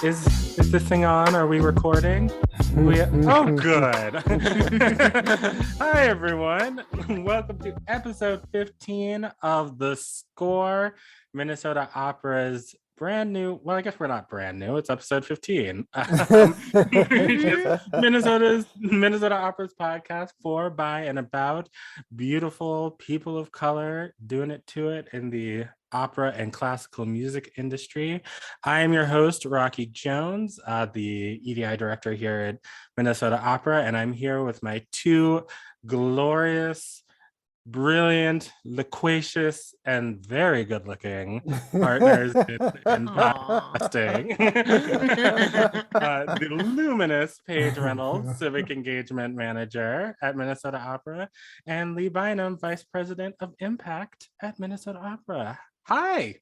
Is this thing on? Are we recording? Oh, good. Hi, everyone. Welcome to episode 15 of The Score, Minnesota Opera's brand new, well, I guess we're not brand new, it's episode 15. Minnesota Opera's podcast for, by, and about beautiful people of color doing it to it in the opera and classical music industry. I am your host, Rocky Jones, the EDI director here at Minnesota Opera, and I'm here with my two glorious, brilliant, loquacious, and very good-looking partners in podcasting. The luminous Paige Reynolds, Civic Engagement Manager at Minnesota Opera, and Lee Bynum, Vice President of Impact at Minnesota Opera. Hi.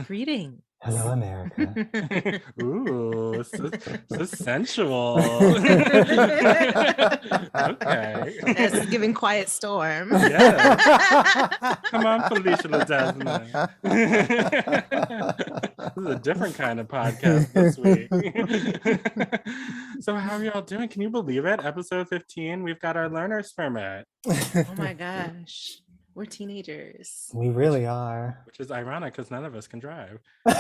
Greeting. Hello, America. Ooh, so sensual. Okay. This is giving Quiet Storm. Yes. Come on, Felicia Ledesma. This is a different kind of podcast this week. So how are y'all doing? Can you believe it? Episode 15, we've got our learner's permit. Oh my gosh. We're teenagers. We really are. Which is ironic because none of us can drive. Well,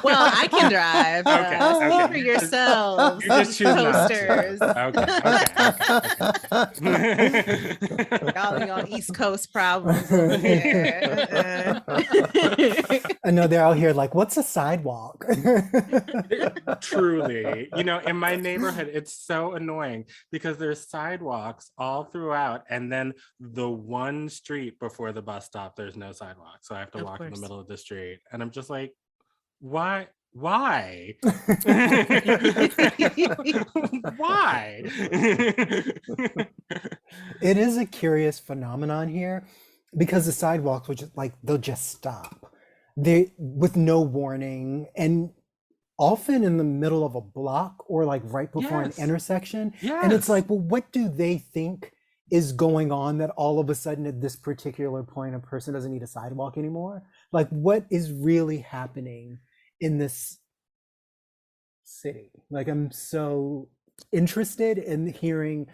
I can drive. Okay. Speak for yourselves. You just choose not to. Toasters. Okay. All y'all East Coast problems over here. I know they're out here like, what's a sidewalk? Truly, in my neighborhood, it's so annoying because there's sidewalks all throughout, and then the one street before the bus stop, there's no sidewalk, so I have to walk in the middle of the street, and I'm just like, why? Why? It is a curious phenomenon here because the sidewalks, which is like, they'll just stop. They with no warning, and often in the middle of a block or like right before an intersection. Yes. And it's like, well, what do they think is going on that all of a sudden at this particular point a person doesn't need a sidewalk anymore? Like, what is really happening in this city? Like, I'm so interested in hearing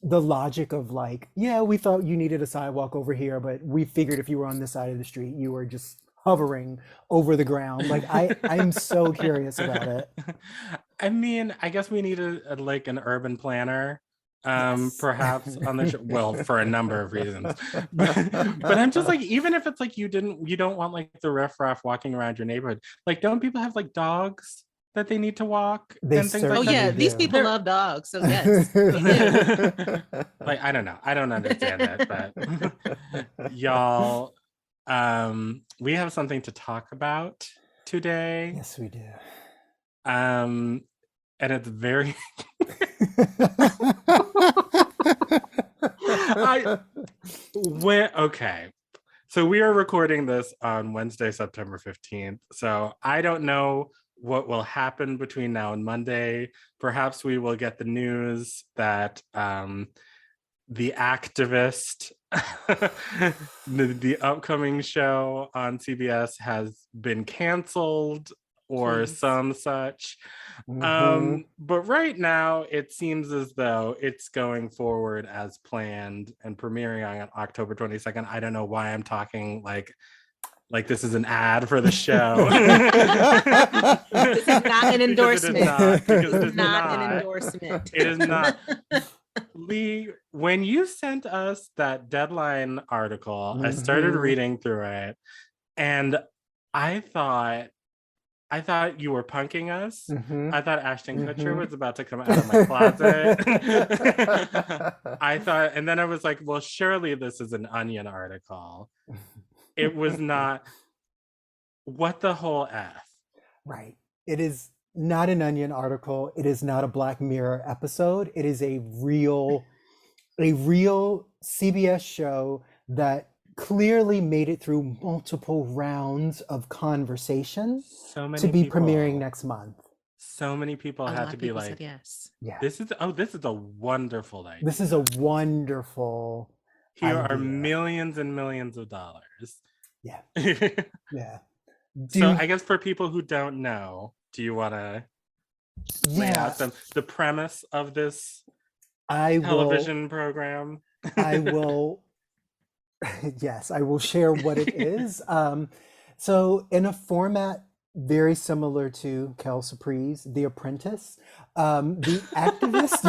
the logic of like, yeah, we thought you needed a sidewalk over here, but we figured if you were on this side of the street, you were just hovering over the ground. Like, I'm so curious about it. I mean, I guess we need an urban planner. Yes. Perhaps on the show, well, for a number of reasons, but I'm just like, even if it's like you don't want like the riffraff walking around your neighborhood, like, don't people have like dogs that they need to walk and things like Oh that? yeah, these people love dogs, so yes. Like, I don't know, I don't understand it, but y'all, we have something to talk about today. Yes, we do. And it's very okay. So we are recording this on Wednesday, September 15th. So I don't know what will happen between now and Monday. Perhaps we will get the news that the activist, the upcoming show on CBS has been canceled or some such. But right now it seems as though it's going forward as planned and premiering on October 22nd. I don't know why I'm talking like this is an ad for the show. This is not an endorsement. It is not an endorsement. It is not. Lee, when you sent us that Deadline article, I started reading through it, and I thought you were punking us. I thought Ashton Kutcher was about to come out of my closet. I thought, and then I was like, well, surely this is an Onion article. It was not. What the whole F? Right. It is not an Onion article. It is not a Black Mirror episode. It is a real CBS show that clearly made it through multiple rounds of conversation to be premiering next month. So many people had to be like, yes. Yeah. This is a wonderful idea. This is a wonderful Here idea. are millions and millions of dollars. Yeah. Yeah. So I guess for people who don't know, do you want to lay out the premise of this television program? I will. Yes, I will share what it is. So in a format very similar to Kel Surprise, The Apprentice, the activist.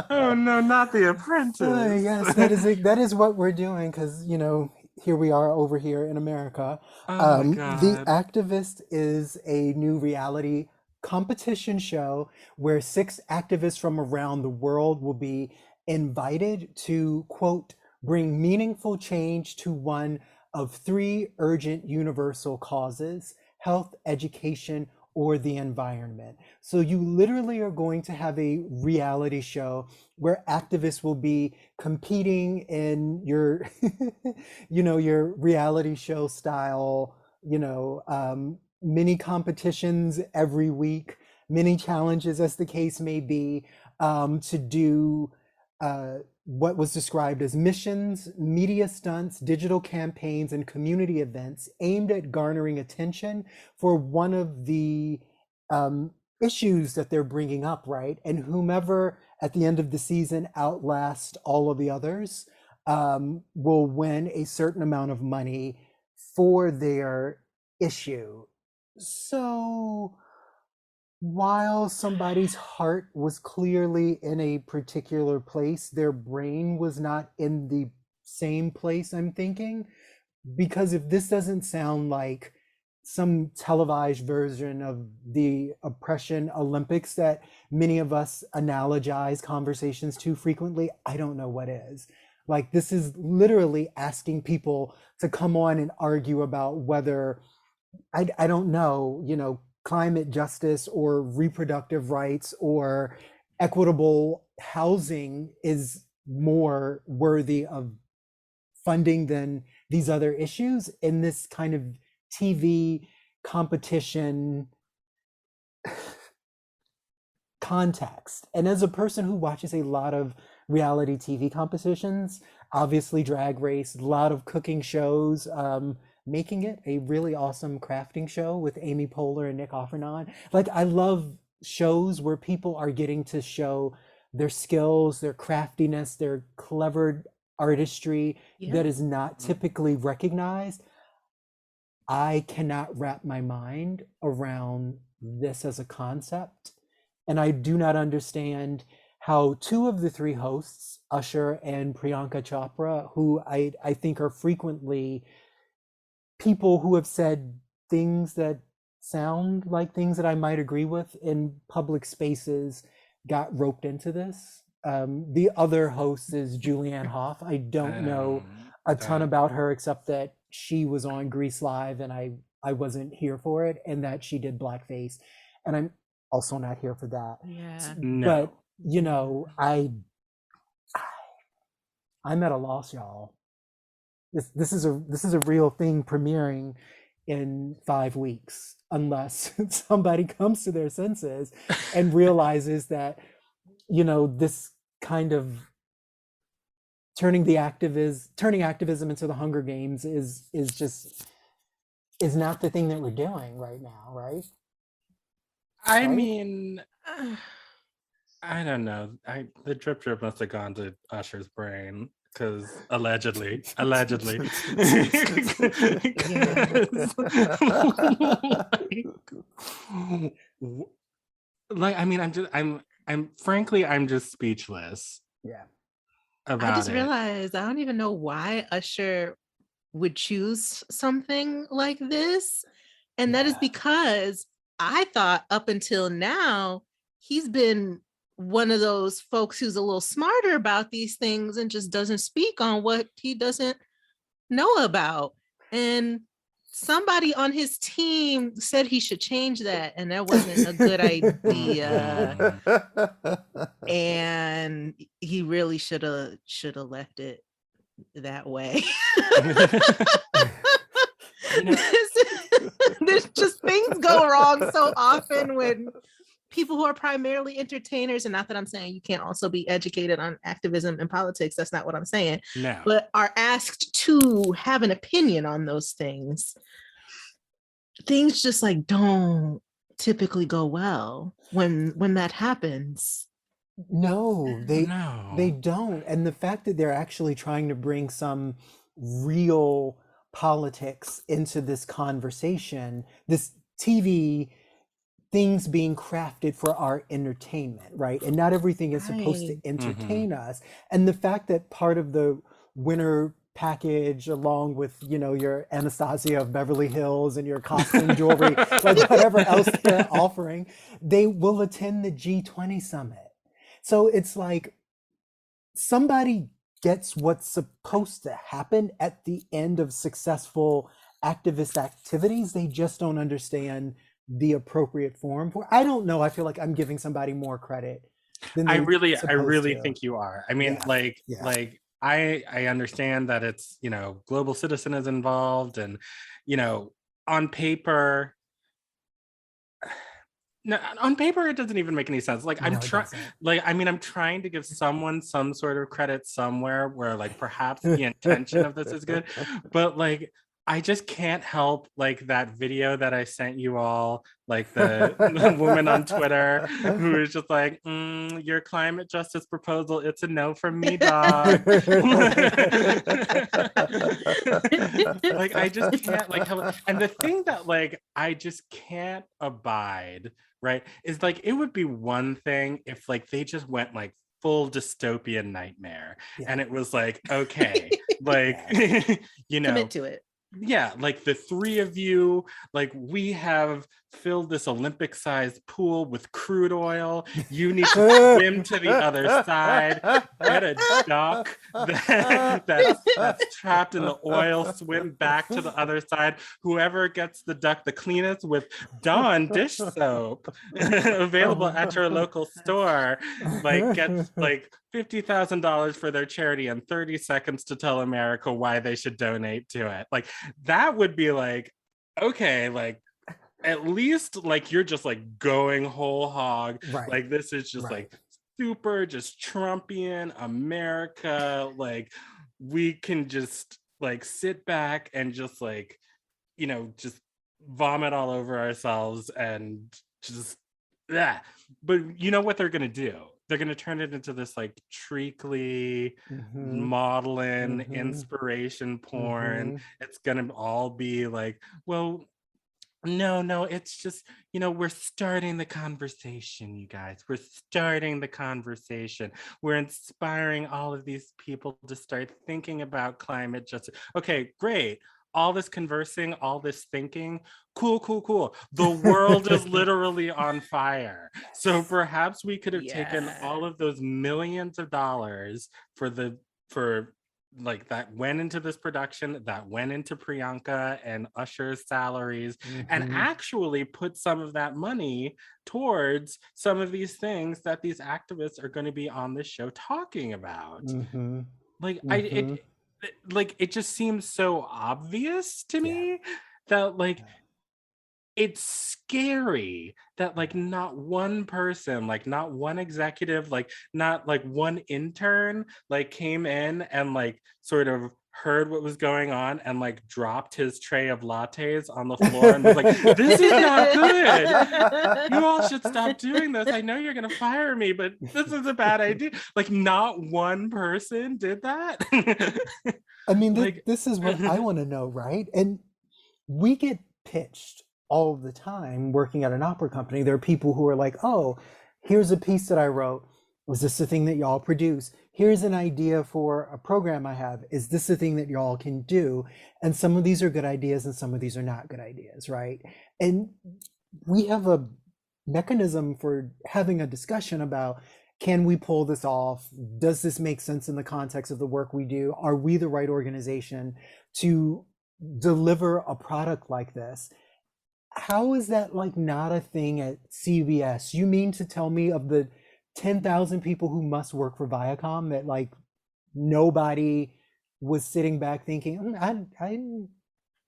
Oh no, not The Apprentice. Yes, that is what we're doing, because here we are over here in America. Oh my God. The Activist is a new reality competition show where 6 activists from around the world will be invited to, quote, bring meaningful change to one of 3 urgent universal causes: health, education, or the environment. So you literally are going to have a reality show where activists will be competing in your, your reality show style, mini competitions every week, mini challenges as the case may be, to do what was described as missions, media stunts, digital campaigns, and community events aimed at garnering attention for one of the issues that they're bringing up, right? And whomever at the end of the season outlasts all of the others will win a certain amount of money for their issue. So while somebody's heart was clearly in a particular place, their brain was not in the same place, I'm thinking. Because if this doesn't sound like some televised version of the oppression Olympics that many of us analogize conversations to frequently, I don't know what is. Like, this is literally asking people to come on and argue about whether, I don't know, climate justice or reproductive rights or equitable housing is more worthy of funding than these other issues in this kind of TV competition context. And as a person who watches a lot of reality TV competitions, obviously Drag Race, a lot of cooking shows, Making It, a really awesome crafting show with Amy Poehler and Nick Offerman. Like, I love shows where people are getting to show their skills, their craftiness, their clever artistry that is not typically recognized. I cannot wrap my mind around this as a concept. And I do not understand how 2 of the 3 hosts, Usher and Priyanka Chopra, who I think are frequently people who have said things that sound like things that I might agree with in public spaces, got roped into this. The other host is Julianne Hough. I don't know a ton about her except that she was on Grease Live and I wasn't here for it, and that she did blackface, and I'm also not here for that. Yeah. No. But I'm at a loss, y'all. This is a real thing premiering in 5 weeks, unless somebody comes to their senses and realizes that this kind of turning activism into the Hunger Games is not the thing that we're doing right now, right? I mean, I don't know. The drip must have gone to Usher's brain, because allegedly. Like, I mean, I'm just speechless. Yeah. I just realized I don't even know why Usher would choose something like this. And that is because I thought up until now, he's been one of those folks who's a little smarter about these things and just doesn't speak on what he doesn't know about. And somebody on his team said he should change that, and that wasn't a good idea. And he really should have left it that way. There's just things go wrong so often when people who are primarily entertainers, and not that I'm saying you can't also be educated on activism and politics, that's not what I'm saying, No. but are asked to have an opinion on those things just like don't typically go well when that happens. No, they No. don't. And the fact that they're actually trying to bring some real politics into this conversation, this TV things being crafted for our entertainment, right? And not everything is supposed to Right. entertain us. And the fact that part of the winter package, along with, you know, your Anastasia of Beverly Hills and your costume jewelry, like whatever else they're offering, they will attend the G20 summit. So it's like somebody gets what's supposed to happen at the end of successful activist activities. They just don't understand the appropriate form for. I don't know. I feel like I'm giving somebody more credit than I they're really supposed to. think you are. I mean, Yeah. like I understand that it's, you know, Global Citizen is involved, and, you know, on paper, no, on paper it doesn't even make any sense. Like I'm No, it trying, doesn't. like I mean, I'm trying to give someone some sort of credit somewhere where like perhaps the intention of this is good, but like I just can't help like that video that I sent you all, like the woman on Twitter who is just like, your climate justice proposal, it's a no from me, dog. Like I just can't like help. And the thing that like I just can't abide, right, is like it would be one thing if like they just went like full dystopian nightmare, and it was like, okay, like you know, commit to it. Yeah, like the three of you, like we have filled this Olympic-sized pool with crude oil. You need to swim to the other side, get a duck that's trapped in the oil, swim back to the other side. Whoever gets the duck the cleanest with Dawn dish soap available at your local store, like gets like $50,000 for their charity and 30 seconds to tell America why they should donate to it. Like that would be like, okay, like at least like you're just like going whole hog. Right. Like this is just like super just Trumpian America. Like we can just like sit back and just like, you know, just vomit all over ourselves and just yeah. But you know what they're gonna do? They're going to turn it into this like treacly modeling inspiration porn. It's going to all be like, well, no, it's just, you know, we're starting the conversation, you guys. We're starting the conversation. We're inspiring all of these people to start thinking about climate justice. Okay, great. All this conversing, all this thinking, cool. The world is literally on fire. So perhaps we could have taken all of those millions of dollars for like that went into this production, that went into Priyanka and Usher's salaries, and actually put some of that money towards some of these things that these activists are going to be on this show talking about. Like it just seems so obvious to me that like it's scary that like not one person, like not one executive, like not like one intern like came in and like sort of heard what was going on and like dropped his tray of lattes on the floor and was like, this is not good. You all should stop doing this. I know you're gonna fire me, but this is a bad idea. Like not one person did that. I mean, like, this is what I want to know, right? And we get pitched all the time working at an opera company. There are people who are like, oh, here's a piece that I wrote. Was this the thing that y'all produce? Here's an idea for a program I have. Is this the thing that y'all can do? And some of these are good ideas and some of these are not good ideas, right? And we have a mechanism for having a discussion about, can we pull this off? Does this make sense in the context of the work we do? Are we the right organization to deliver a product like this? How is that like not a thing at CBS? You mean to tell me of the 10,000 people who must work for Viacom that like nobody was sitting back thinking,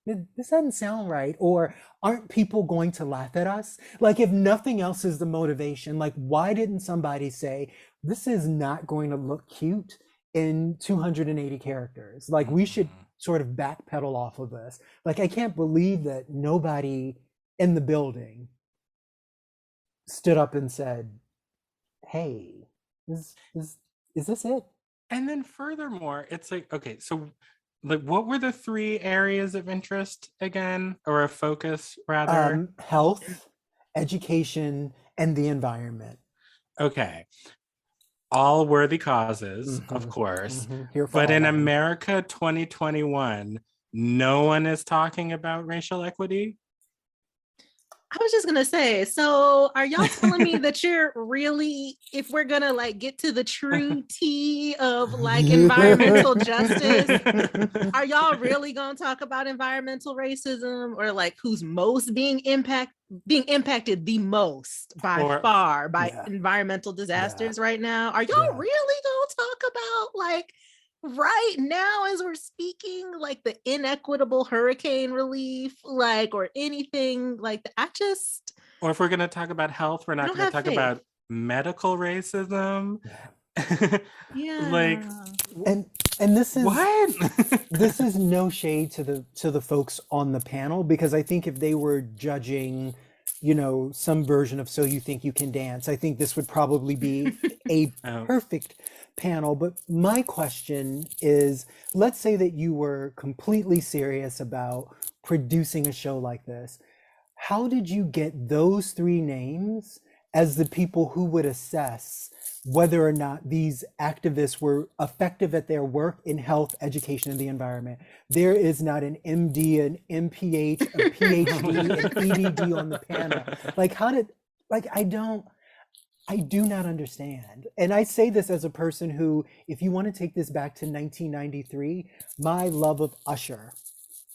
This doesn't sound right. Or aren't people going to laugh at us? Like, if nothing else is the motivation, like, why didn't somebody say, this is not going to look cute in 280 characters? Like, we should sort of backpedal off of this. Like, I can't believe that nobody in the building stood up and said, hey, is this it? And then furthermore, it's like, okay, so like, what were the 3 areas of interest again, or a focus rather? Health, education, and the environment. Okay, all worthy causes, of course, Here for but all in of them. America 2021, no one is talking about racial equity. I was just gonna say, so are y'all telling me that you're really, if we're gonna like get to the true tea of like environmental justice, are y'all really gonna talk about environmental racism, or like who's most being impacted the most by far by environmental disasters right now? Are y'all really gonna talk about like right now as we're speaking, like the inequitable hurricane relief, like, or anything like that? Or if we're going to talk about health, we're not going to talk about medical racism. Like, and this is what? This is no shade to the folks on the panel, because I think if they were judging, you know, some version of So You Think You Can Dance, I think this would probably be a perfect panel. But my question is, let's say that you were completely serious about producing a show like this. How did you get those 3 names as the people who would assess whether or not these activists were effective at their work in health, education, and the environment? There is not an MD, an MPH, a PhD, an EDD on the panel. Like, I do not understand. And I say this as a person who, if you want to take this back to 1993, my love of Usher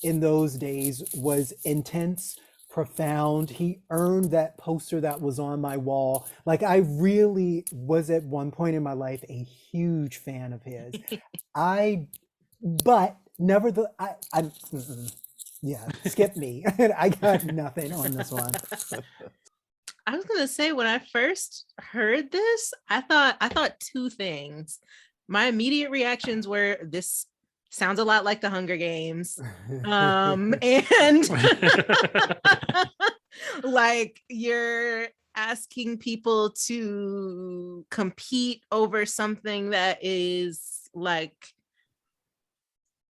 in those days was intense, profound. He earned that poster that was on my wall. Like, I really was at one point in my life a huge fan of his. But nevertheless, skip me. I got nothing on this one. I was gonna say, when I first heard this, I thought 2 things. My immediate reactions were, this sounds a lot like the Hunger Games. And like, you're asking people to compete over something that is like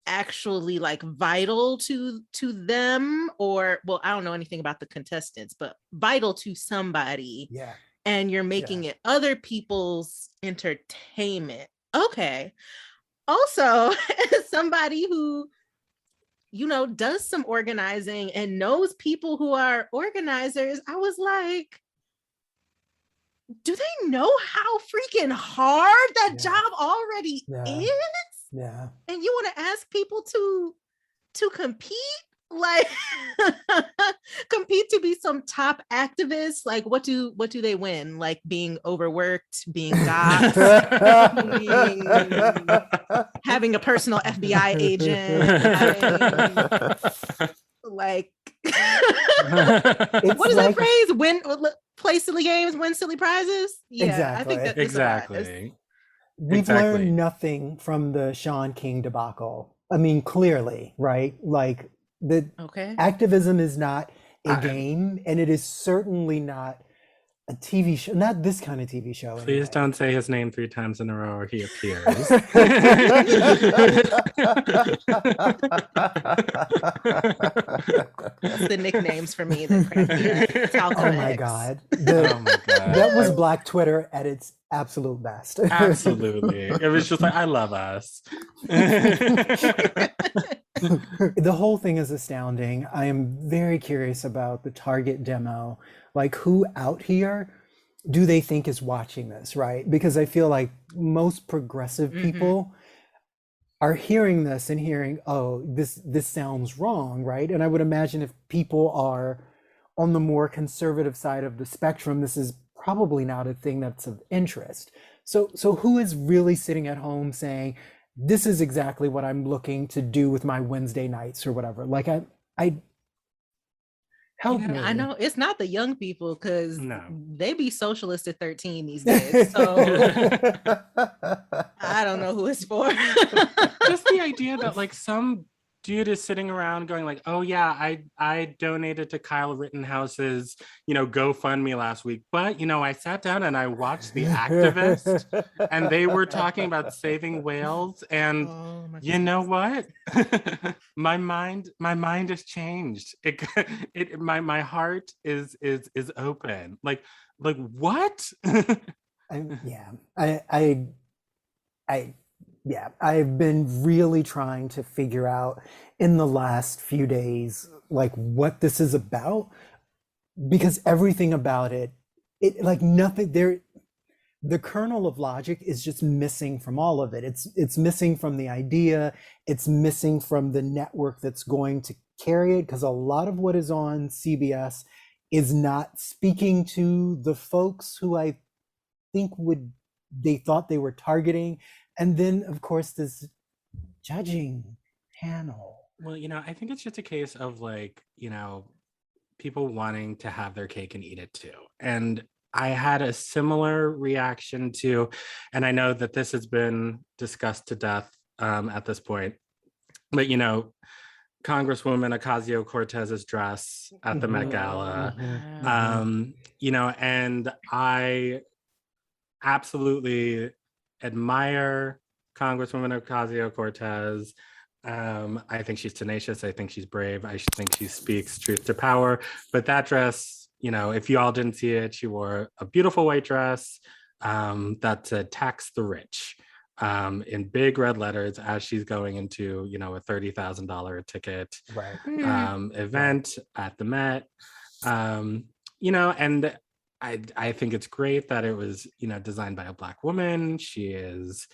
actually like vital to them, or, well, I don't know anything about the contestants, but vital to somebody. And you're making it other people's entertainment. Okay. Also, as somebody who, you know, does some organizing and knows people who are organizers, I was like, do they know how freaking hard that job already is? And you want to ask people to compete, like compete to be some top activists? Like, what do they win? Like, being overworked, being doxxed, having a personal FBI agent, like what is that phrase? Play silly games, win silly prizes. I think that's exactly. We've learned nothing from the Sean King debacle. I mean, clearly, right? Like, the activism is not a game, and it is certainly not a TV show, not this kind of TV show. Please don't say his name 3 times in a row or he appears. That's the nicknames for me that crack me up. Oh my God. That was Black Twitter at its absolute best. Absolutely. It was just like, I love us. The whole thing is astounding. I am very curious about the target demo. Like, who out here do they think is watching this, right? Because I feel like most progressive people are hearing this and hearing, oh, this sounds wrong, right? And I would imagine if people are on the more conservative side of the spectrum, this is probably not a thing that's of interest. So who is really sitting at home saying, this is exactly what I'm looking to do with my Wednesday nights or whatever? Like, I help You know, me. I know it's not the young people because No. they be socialist at 13 these days. So I don't know who it's for. Just the idea that like some dude is sitting around going like, oh yeah, I donated to Kyle Rittenhouse's, GoFundMe last week, but I sat down and I watched The Activist and they were talking about saving whales, and Oh my you know goodness. what? my mind has changed. My heart is open. Like what? Yeah, I yeah, I've been really trying to figure out in the last few days like what this is about, because everything about it like nothing there, the kernel of logic is just missing from all of it. It's missing from the idea, it's missing from the network that's going to carry it, because a lot of what is on CBS is not speaking to the folks who I think they thought they were targeting. And then of course this judging panel. Well, I think it's just a case of like, people wanting to have their cake and eat it too. And I had a similar reaction to, and I know that this has been discussed to death at this point, but Congresswoman Ocasio-Cortez's dress at the Met Gala, and I absolutely admire Congresswoman Ocasio-Cortez. I think she's tenacious. I think she's brave. I think she speaks truth to power. But that dress, if you all didn't see it, she wore a beautiful white dress that said "Tax the Rich" in big red letters as she's going into, a $30,000 ticket event at the Met. And I think it's great that it was, designed by a Black woman. She is,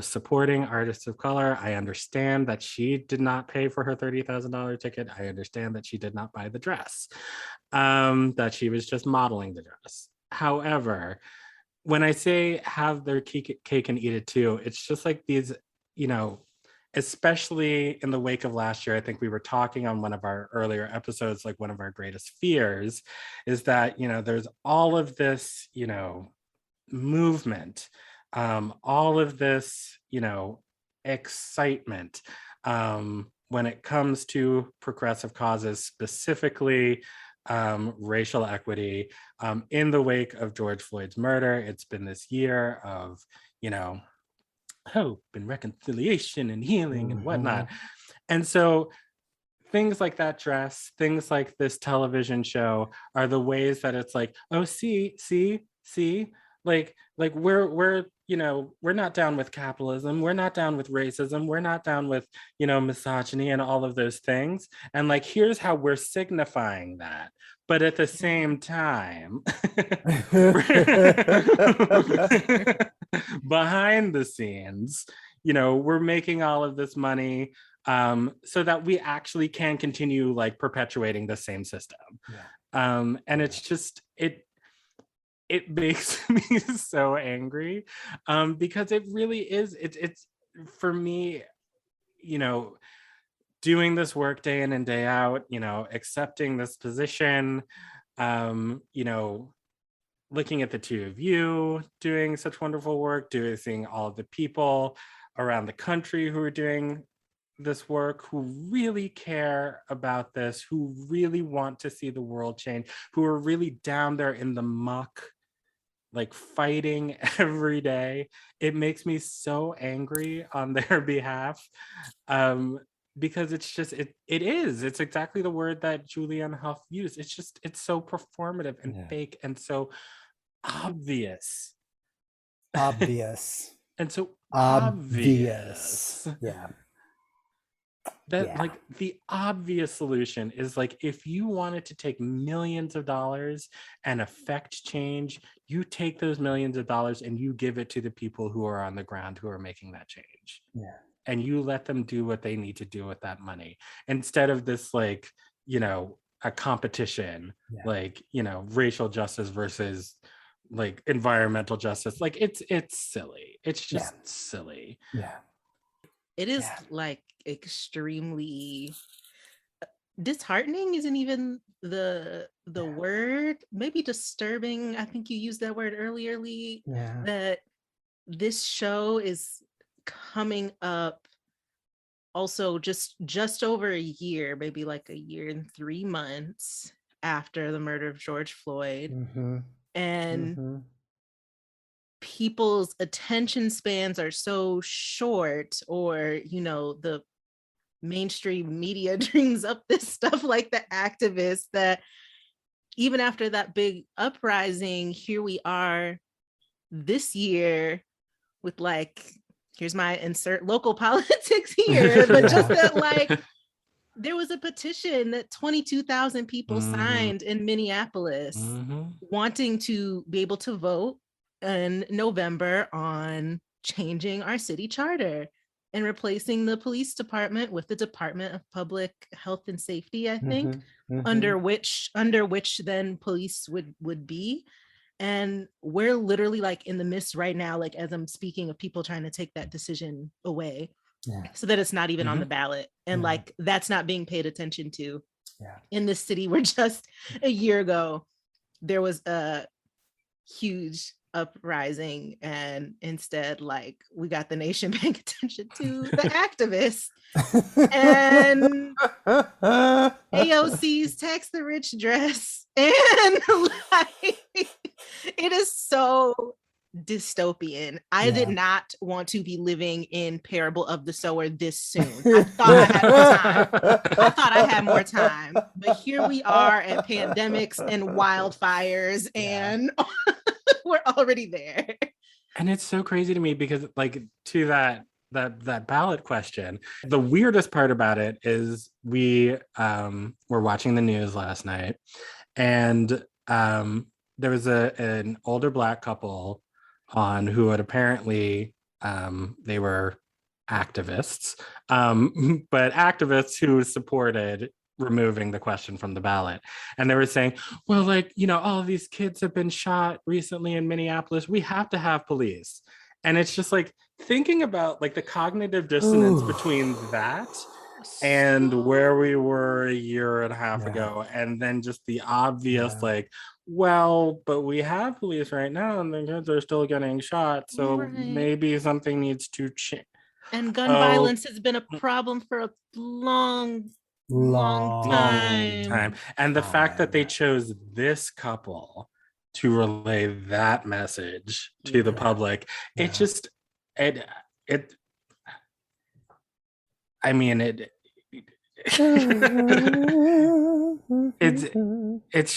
supporting artists of color. I understand that she did not pay for her $30,000 ticket. I understand that she did not buy the dress, that she was just modeling the dress. However, when I say have their cake and eat it too, it's just like these, especially in the wake of last year, I think we were talking on one of our earlier episodes, like one of our greatest fears is that, there's all of this, movement, all of this, excitement when it comes to progressive causes, specifically racial equity, in the wake of George Floyd's murder. It's been this year of, hope and reconciliation and healing and whatnot. And so things like that dress, things like this television show are the ways that it's like, oh, see, like we're not down with capitalism, we're not down with racism, we're not down with misogyny and all of those things, and like here's how we're signifying that. But at the same time, behind the scenes, we're making all of this money so that we actually can continue like perpetuating the same system. And it's just it makes me so angry because it really is, it's for me, doing this work day in and day out, accepting this position, looking at the two of you doing such wonderful work, seeing all of the people around the country who are doing this work, who really care about this, who really want to see the world change, who are really down there in the muck, like fighting every day. It makes me so angry on their behalf, because it's just, it's exactly the word that Julianne Hough used. It's so performative and fake and so obvious. And so obvious. That like the obvious solution is like, if you wanted to take millions of dollars and affect change, you take those millions of dollars and you give it to the people who are on the ground who are making that change. And you let them do what they need to do with that money, instead of this like, a competition, like, racial justice versus like environmental justice. Like it's silly. It's just silly. It is like extremely, disheartening isn't even the word, maybe disturbing. I think you used that word earlier, Lee, that this show is coming up also just over a year, maybe like a year and 3 months after the murder of George Floyd. And people's attention spans are so short, or, you know, the mainstream media dreams up this stuff like the activists, that even after that big uprising, here we are this year with, like, here's my insert local politics here, but just that, like, there was a petition that 22,000 people signed in Minneapolis wanting to be able to vote in November on changing our city charter and replacing the police department with the Department of Public Health and Safety, I think, under which then police would be. And we're literally like in the midst right now, like as I'm speaking, of people trying to take that decision away so that it's not even on the ballot. And like, that's not being paid attention to in this city where just a year ago, there was a huge uprising, and instead, like, we got the nation paying attention to the activists and AOC's tax the rich dress. And like, it is so dystopian. I did not want to be living in Parable of the Sower this soon. I thought I had more time, but here we are at pandemics and wildfires, and we're already there. And it's so crazy to me because, like, to that ballot question, the weirdest part about it is we were watching the news last night, and there was an older Black couple on who had apparently they were activists, but activists who supported removing the question from the ballot. And they were saying, well, like, you know, all of these kids have been shot recently in Minneapolis. We have to have police. And it's just like thinking about like the cognitive dissonance between that and where we were a year and a half ago. And then just the obvious, like, well, but we have police right now and the kids are still getting shot. So maybe something needs to change. And gun violence has been a problem for a long time. And the fact that they chose this couple to relay that message to the public, it just, it's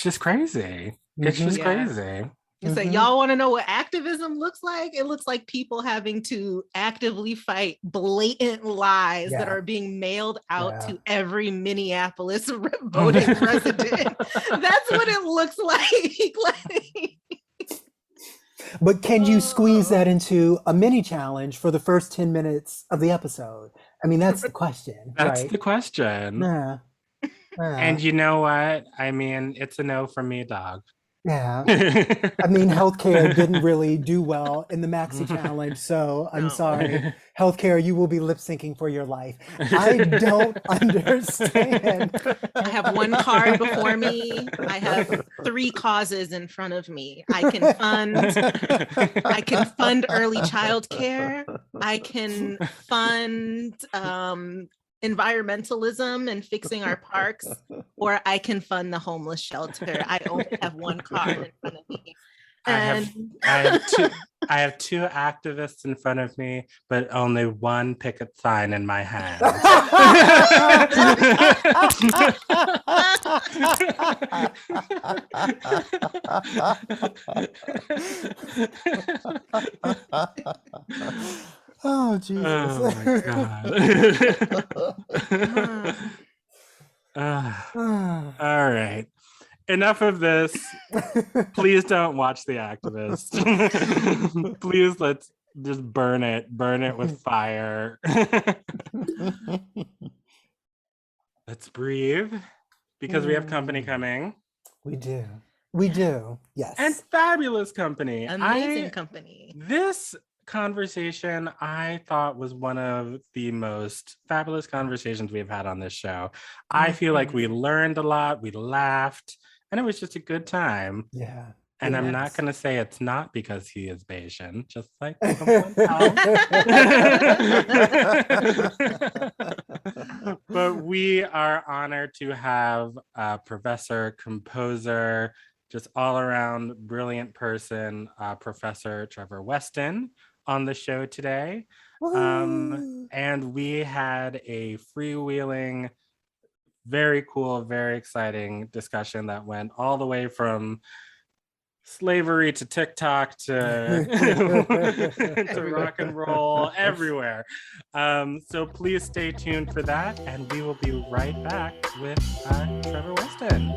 just crazy. It's just crazy. It's like, y'all want to know what activism looks like? It looks like people having to actively fight blatant lies that are being mailed out to every Minneapolis voting resident. That's what it looks like. But can you squeeze that into a mini challenge for the first 10 minutes of the episode? I mean, that's the question. That's the question. And you know what? I mean, it's a no from me, dog. Yeah. I mean, healthcare didn't really do well in the Maxi Challenge, so I'm sorry. Healthcare, you will be lip syncing for your life. I don't understand. I have one card before me. I have 3 causes in front of me. I can fund early childcare. I can fund environmentalism and fixing our parks, or I can fund the homeless shelter. I only have one card in front of me. I have two activists in front of me, but only one picket sign in my hand. Oh, Jesus. Oh my God. All right. Enough of this. Please don't watch The Activist. Please, let's just burn it with fire. Let's breathe, because we have company coming. We do. Yes. And fabulous company. Amazing company. This conversation I thought was one of the most fabulous conversations we've had on this show. I feel like we learned a lot, we laughed, and it was just a good time. Yeah. And I'm not Yes. going to say it's not because he is Bayesian, just like someone else. But we are honored to have a professor, composer, just all around brilliant person, Professor Trevor Weston on the show today. And we had a freewheeling, very cool, very exciting discussion that went all the way from slavery to TikTok to, to rock and roll everywhere. So please stay tuned for that, and we will be right back with Trevor Weston.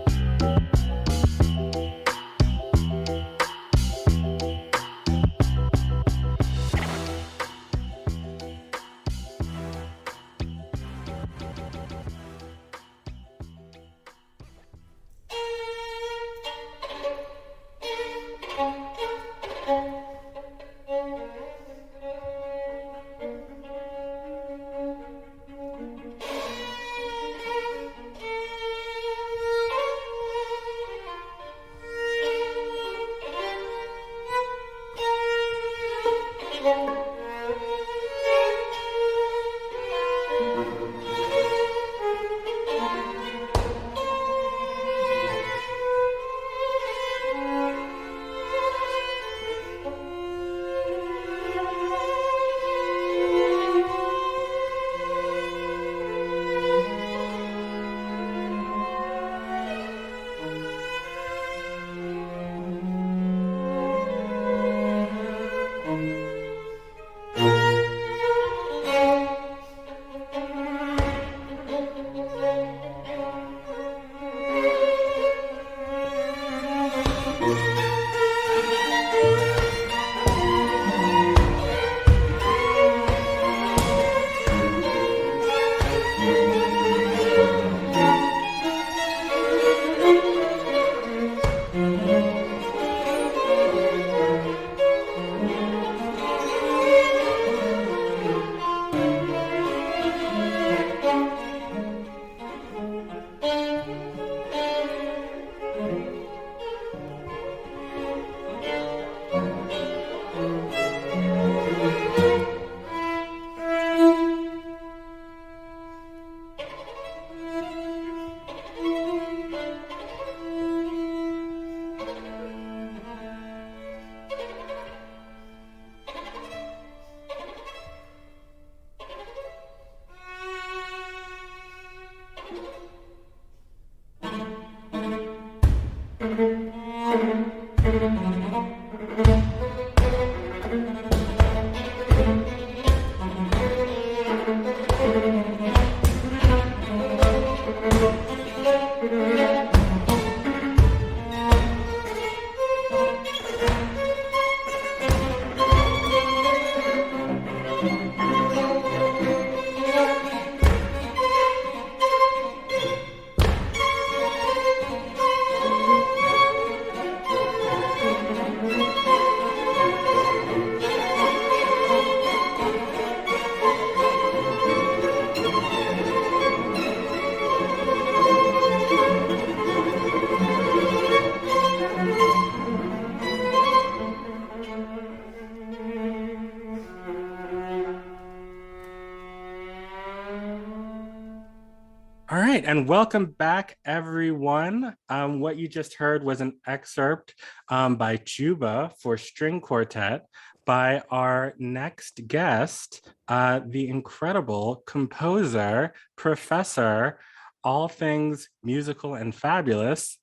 All right, and welcome back, everyone. What you just heard was an excerpt by Juba for string quartet by our next guest, the incredible composer, professor, all things musical and fabulous,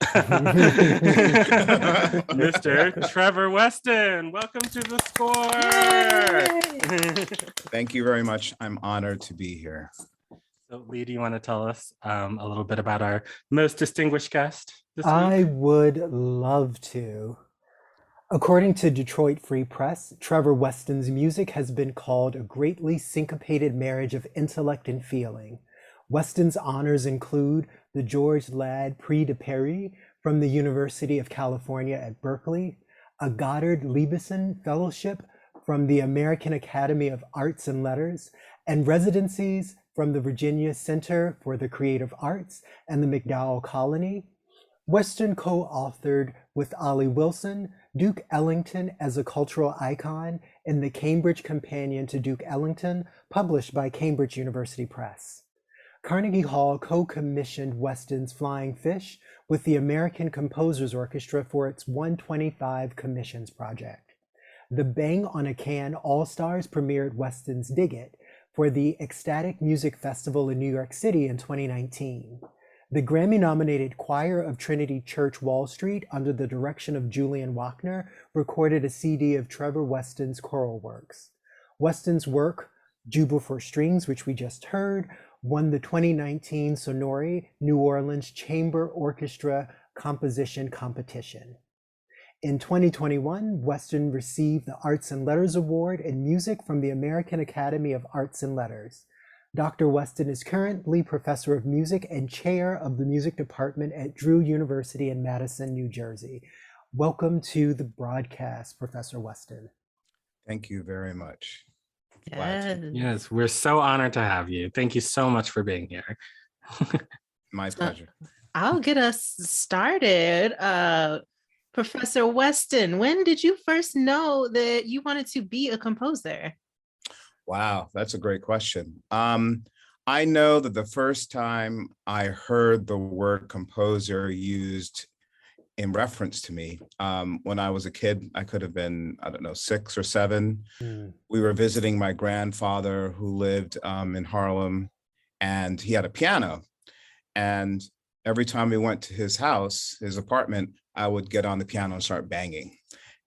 Mr. Trevor Weston. Welcome to the Score. Thank you very much. I'm honored to be here. So, Lee, do you want to tell us a little bit about our most distinguished guest this week? I would love to. According to Detroit Free Press, Trevor Weston's music has been called a greatly syncopated marriage of intellect and feeling. Weston's honors include the George Ladd Prix de Paris from the University of California at Berkeley, a Goddard Liebison Fellowship from the American Academy of Arts and Letters, and residencies from the Virginia Center for the Creative Arts and the MacDowell Colony. Weston co-authored with Ollie Wilson, Duke Ellington as a Cultural Icon in the Cambridge Companion to Duke Ellington, published by Cambridge University Press. Carnegie Hall co-commissioned Weston's Flying Fish with the American Composers Orchestra for its 125 Commissions project. The Bang on a Can All-Stars premiered Weston's Dig It for the Ecstatic Music Festival in New York City in 2019. The Grammy-nominated Choir of Trinity Church Wall Street, under the direction of Julian Wachner, recorded a CD of Trevor Weston's choral works. Weston's work, Jubal for Strings, which we just heard, won the 2019 Sonori New Orleans Chamber Orchestra Composition Competition. In 2021, Weston received the Arts and Letters Award in Music from the American Academy of Arts and Letters. Dr. Weston is currently Professor of Music and Chair of the Music Department at Drew University in Madison, New Jersey. Welcome to the broadcast, Professor Weston. Thank you very much. Yes, we're so honored to have you. Thank you so much for being here. My pleasure. I'll get us started. Professor Weston, when did you first know that you wanted to be a composer? Wow, that's a great question. I know that the first time I heard the word composer used in reference to me, when I was a kid, I could have been, I don't know, 6 or 7. We were visiting my grandfather who lived in Harlem, and he had a piano. And every time we went to his house, his apartment, I would get on the piano and start banging.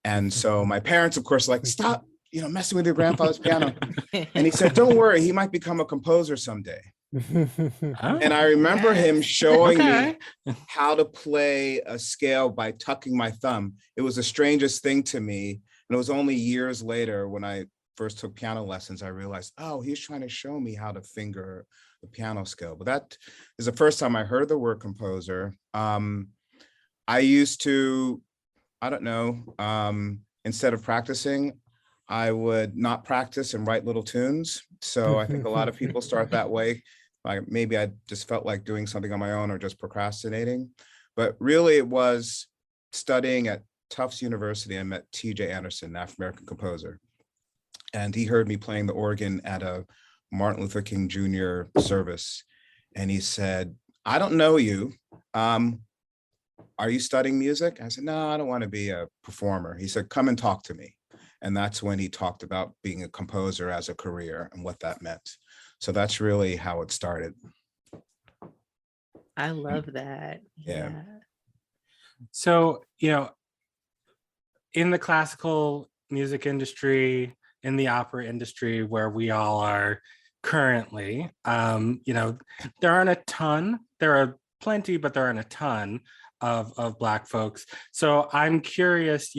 And so my parents, of course, like, stop, messing with your grandfather's piano. And he said, don't worry, he might become a composer someday. And I remember him showing me how to play a scale by tucking my thumb. It was the strangest thing to me. And it was only years later when I first took piano lessons, I realized, oh, he's trying to show me how to finger the piano scale. But that is the first time I heard the word composer. I used to, I don't know, instead of practicing, I would not practice and write little tunes. So I think a lot of people start that way. Like maybe I just felt like doing something on my own or just procrastinating. But really it was studying at Tufts University. I met T.J. Anderson, an African-American composer. And he heard me playing the organ at a Martin Luther King Jr. service. And he said, I don't know you. Are you studying music? I said, no, I don't want to be a performer. He said, come and talk to me. And that's when he talked about being a composer as a career and what that meant. So that's really how it started. I love that. Yeah. So, in the classical music industry, in the opera industry, where we all are currently, there aren't a ton, there are plenty, but there aren't a ton of Black folks. So I'm curious,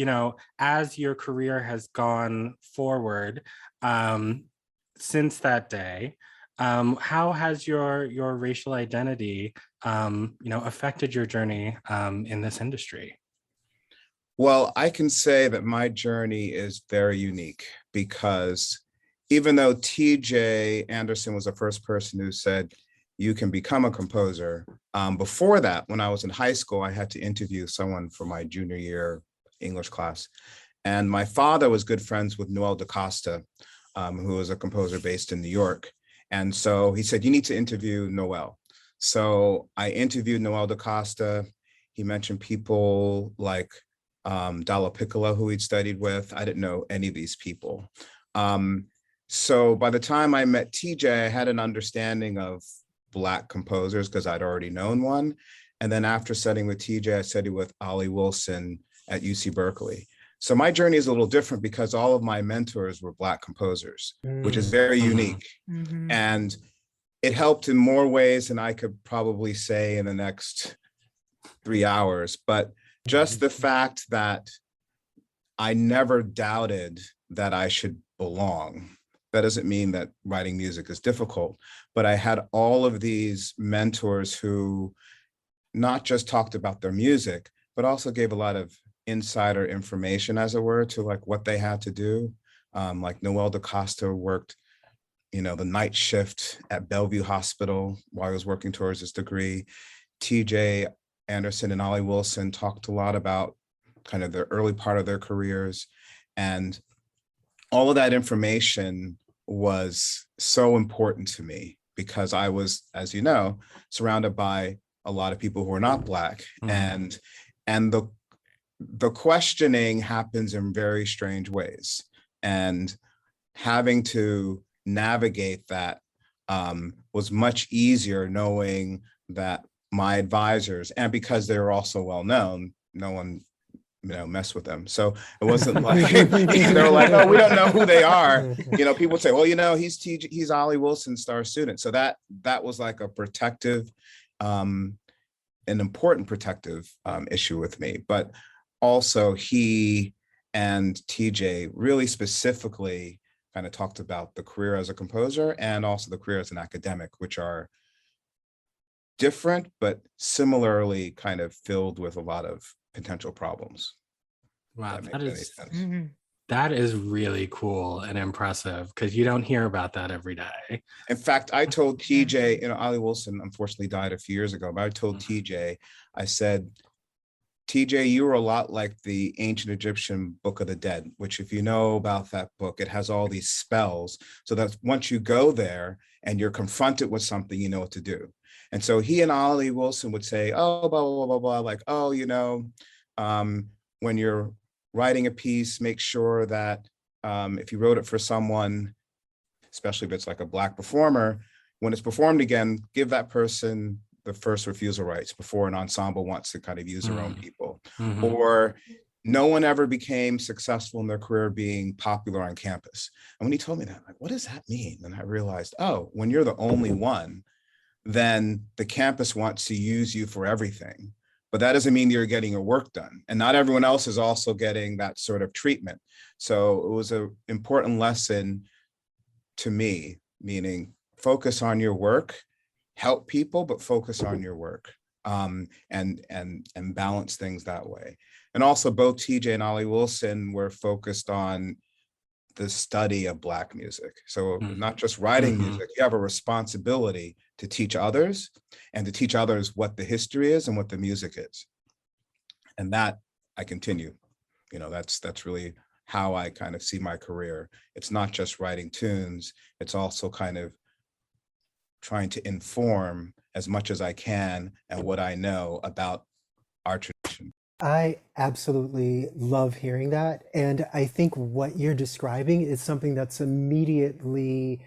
as your career has gone forward since that day, how has your racial identity, affected your journey in this industry? Well, I can say that my journey is very unique because even though T.J. Anderson was the first person who said, you can become a composer. Before that, when I was in high school, I had to interview someone for my junior year English class. And my father was good friends with Noel DaCosta, who was a composer based in New York. And so he said, you need to interview Noel. So I interviewed Noel DaCosta. He mentioned people like Dalla Piccola, who he'd studied with. I didn't know any of these people. So by the time I met TJ, I had an understanding of Black composers because I'd already known one. And then after studying with TJ, I studied with Ollie Wilson at UC Berkeley. So my journey is a little different because all of my mentors were Black composers, which is very unique. And it helped in more ways than I could probably say in the next 3 hours. But just the fact that I never doubted that I should belong. That doesn't mean that writing music is difficult, but I had all of these mentors who not just talked about their music, but also gave a lot of insider information, as it were, to like what they had to do. Like Noel DaCosta worked, the night shift at Bellevue Hospital while he was working towards his degree. TJ Anderson and Ollie Wilson talked a lot about kind of the early part of their careers. And all of that information was so important to me because I was, as you know, surrounded by a lot of people who are not Black. And the questioning happens in very strange ways. And having to navigate that was much easier knowing that my advisors, and because they were also well known, no one mess with them. So it wasn't like they were like, oh, we don't know who they are. People would say, well, he's Ollie Wilson's star student. So that was like a protective, an important protective issue with me. But also he and TJ really specifically kind of talked about the career as a composer and also the career as an academic, which are different, but similarly kind of filled with a lot of potential problems. Wow, that is really cool and impressive because you don't hear about that every day. In fact, I told TJ, Ollie Wilson unfortunately died a few years ago, but I told TJ, I said, TJ, you were a lot like the ancient Egyptian Book of the Dead, which if you know about that book, it has all these spells. So that once you go there and you're confronted with something, you know what to do. And so he and Ollie Wilson would say, oh, blah, blah, blah, blah, like, oh, when you're writing a piece, make sure that if you wrote it for someone, especially if it's like a Black performer, when it's performed again, give that person the first refusal rights before an ensemble wants to kind of use their own people. Or no one ever became successful in their career being popular on campus. And when he told me that, I'm like, what does that mean? And I realized, oh, when you're the only one, then the campus wants to use you for everything. But that doesn't mean you're getting your work done. And not everyone else is also getting that sort of treatment. So it was an important lesson to me, meaning focus on your work, help people, but focus on your work, and balance things that way. And also both TJ and Ollie Wilson were focused on the study of Black music. So not just writing music, you have a responsibility to teach others and to teach others what the history is and what the music is. And that I continue, that's really how I kind of see my career. It's not just writing tunes, it's also kind of trying to inform as much as I can and what I know about our tradition. I absolutely love hearing that. And I think what you're describing is something that's immediately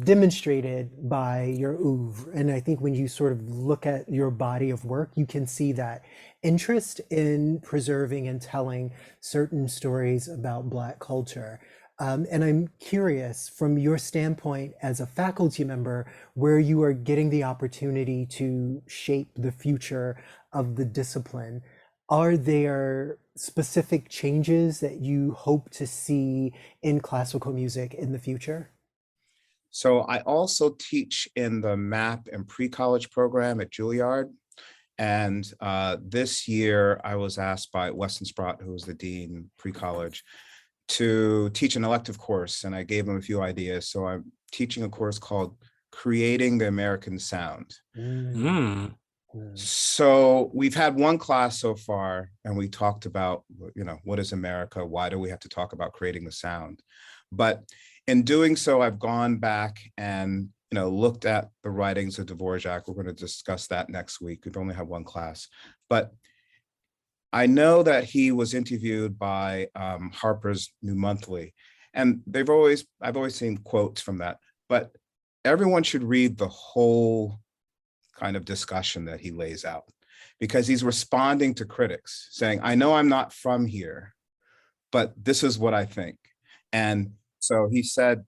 demonstrated by your oeuvre. And I think when you sort of look at your body of work, you can see that interest in preserving and telling certain stories about Black culture. And I'm curious, from your standpoint as a faculty member, where you are getting the opportunity to shape the future of the discipline, are there specific changes that you hope to see in classical music in the future? So I also teach in the MAP and pre-college program at Juilliard. And this year I was asked by Weston Sprott, who was the dean pre-college, to teach an elective course, and I gave him a few ideas. So I'm teaching a course called Creating the American Sound. So we've had one class so far, and we talked about, what is America? Why do we have to talk about creating the sound? But in doing so, I've gone back and looked at the writings of Dvorak. We're going to discuss that next week. We've only had one class, but I know that he was interviewed by Harper's New Monthly, and I've always seen quotes from that, but everyone should read the whole kind of discussion that he lays out, because he's responding to critics saying, I know I'm not from here, but this is what I think. And so he said,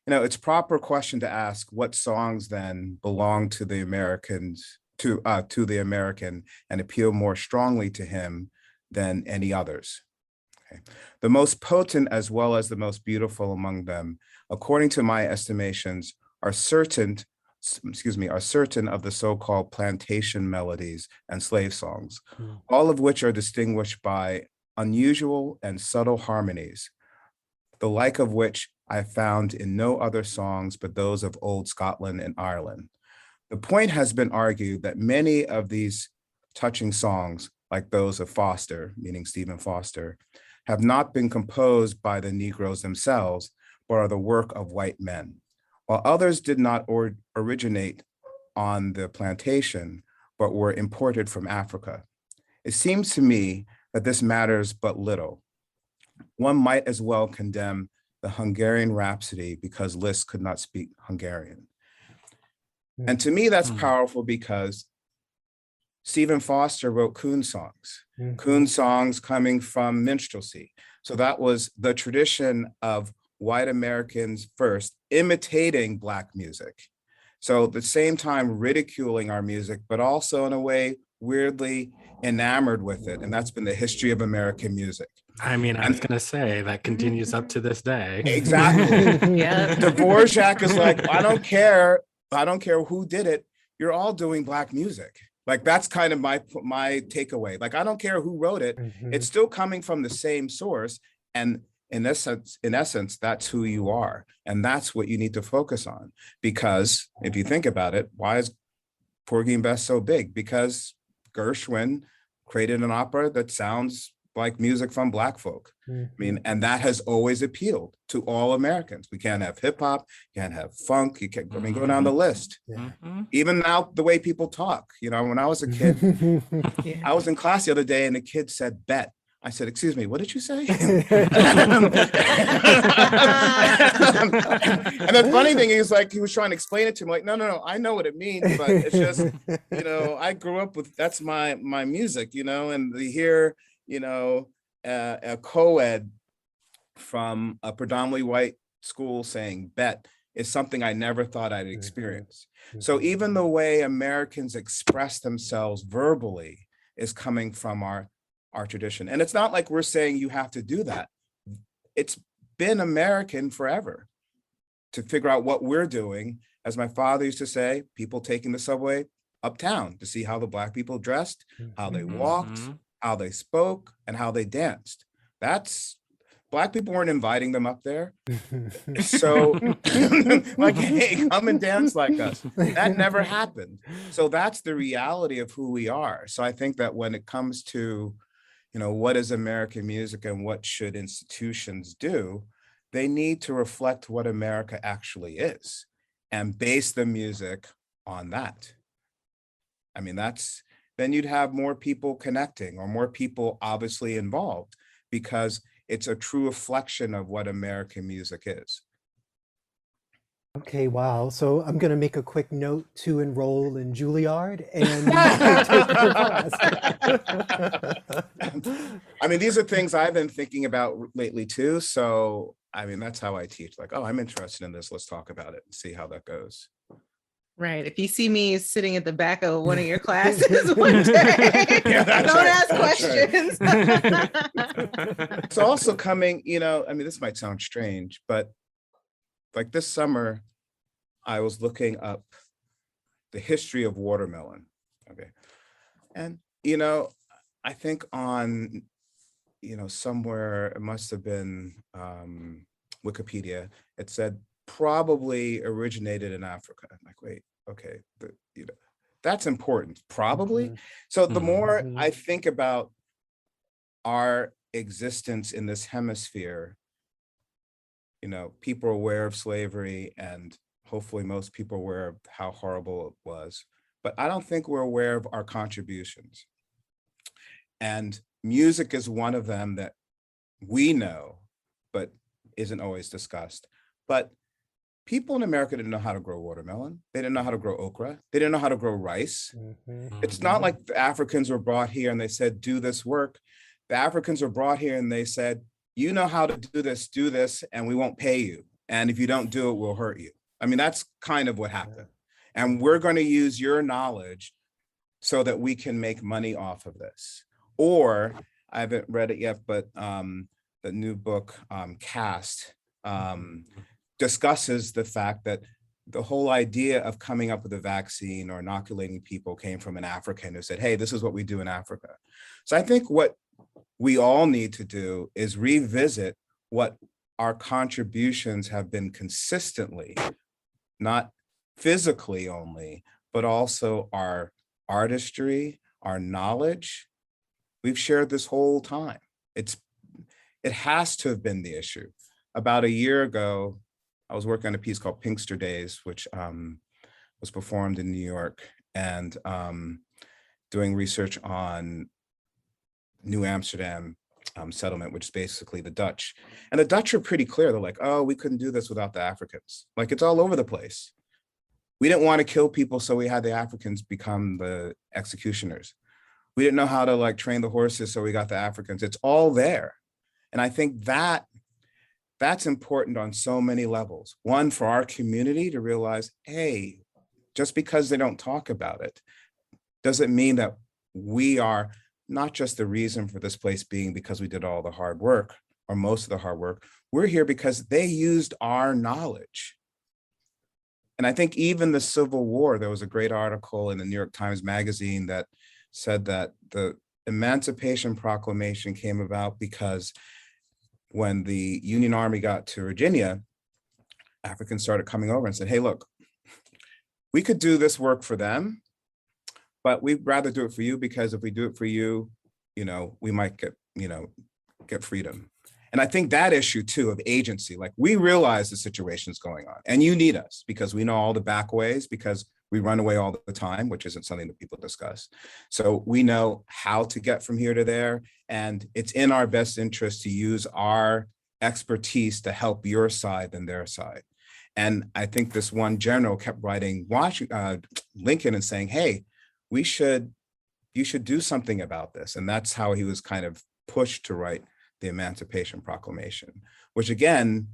it's a proper question to ask what songs then belong to the Americans, to the American, and appeal more strongly to him than any others. Okay. The most potent as well as the most beautiful among them, according to my estimations, are certain of the so-called plantation melodies and slave songs, all of which are distinguished by unusual and subtle harmonies, the like of which I found in no other songs but those of old Scotland and Ireland. The point has been argued that many of these touching songs, like those of Foster, meaning Stephen Foster, have not been composed by the Negroes themselves, but are the work of white men. While others did not originate on the plantation, but were imported from Africa. It seems to me that this matters but little. One might as well condemn the Hungarian Rhapsody because Liszt could not speak Hungarian. And to me, that's powerful because Stephen Foster wrote coon songs, coon songs coming from minstrelsy. So that was the tradition of white Americans first imitating Black music. So at the same time ridiculing our music, but also in a way weirdly enamored with it. And that's been the history of American music. I mean, I was going to say that continues up to this day. Exactly. Yeah. Dvorak is like, I don't care who did it. You're all doing Black music. Like, that's kind of my takeaway. Like, I don't care who wrote it. It's still coming from the same source. And in essence, that's who you are. And that's what you need to focus on. Because if you think about it, why is Porgy and Bess so big? Because Gershwin created an opera that sounds like music from Black folk. I mean, and that has always appealed to all Americans. We can't have hip hop, can't have funk, you can't, I mean, go down the list. Even now, the way people talk, you know, when I was a kid, I was in class the other day and a kid said, bet. I said, excuse me, what did you say? And the funny thing is, like, he was trying to explain it to me, like, no, I know what it means, but it's just, you know, I grew up with, that's my music, you know, and to hear, you know, a co-ed from a predominantly white school saying bet is something I never thought I'd experience. So even the way Americans express themselves verbally is coming from our tradition. And it's not like we're saying you have to do that. It's been American forever to figure out what we're doing. As my father used to say, people taking the subway uptown to see how the Black people dressed, how they walked, how they spoke, and how they danced. That's, Black people weren't inviting them up there. So like, hey, come and dance like us. That never happened. So that's the reality of who we are. So I think that when it comes to, you know, what is American music and what should institutions do, they need to reflect what America actually is and base the music on that. I mean, then you'd have more people connecting or more people obviously involved because it's a true reflection of what American music is. Okay, wow. So I'm going to make a quick note to enroll in Juilliard and take your class. I mean, these are things I've been thinking about lately too. So, I mean, that's how I teach. Like, oh, I'm interested in this. Let's talk about it and see how that goes. Right. If you see me sitting at the back of one of your classes one day, don't ask questions. It's also coming, you know, I mean, this might sound strange, but like this summer, I was looking up the history of watermelon. Okay. And, you know, I think on, you know, somewhere, it must have been Wikipedia, it said probably originated in Africa. I'm like, wait, okay, you know, that's important, probably. So the more I think about our existence in this hemisphere, you know, people are aware of slavery and hopefully most people are aware of how horrible it was, but I don't think we're aware of our contributions. And music is one of them that we know, but isn't always discussed. But people in America didn't know how to grow watermelon. They didn't know how to grow okra. They didn't know how to grow rice. It's not like the Africans were brought here and they said, do this work. The Africans were brought here and they said, you know how to do this, and we won't pay you. And if you don't do it, we'll hurt you. I mean, that's kind of what happened. And we're going to use your knowledge so that we can make money off of this. Or, I haven't read it yet, but the new book, Cast, discusses the fact that the whole idea of coming up with a vaccine or inoculating people came from an African who said, hey, this is what we do in Africa. So I think what we all need to do is revisit what our contributions have been consistently, not physically only, but also our artistry, our knowledge. We've shared this whole time. It has to have been the issue. About a year ago, I was working on a piece called Pinkster Days, which was performed in New York, and doing research on New Amsterdam settlement, which is basically the Dutch. And the Dutch are pretty clear. They're like, oh, we couldn't do this without the Africans. Like, it's all over the place. We didn't want to kill people, so we had the Africans become the executioners. We didn't know how to like train the horses, so we got the Africans. It's all there. And I think that's important on so many levels. One, for our community to realize, hey, just because they don't talk about it, doesn't mean that we are not just the reason for this place being because we did all the hard work or most of the hard work. We're here because they used our knowledge. And I think even the Civil War, there was a great article in the New York Times Magazine that said that the Emancipation Proclamation came about because when the Union Army got to Virginia, Africans started coming over and said, hey, look, we could do this work for them, but we'd rather do it for you, because if we do it for you, we might get freedom. And I think that issue too of agency, like we realize the situation's going on and you need us because we know all the back ways, because we run away all the time, which isn't something that people discuss. So we know how to get from here to there. And it's in our best interest to use our expertise to help your side than their side. And I think this one general kept writing Lincoln and saying, hey, you should do something about this. And that's how he was kind of pushed to write the Emancipation Proclamation, which again,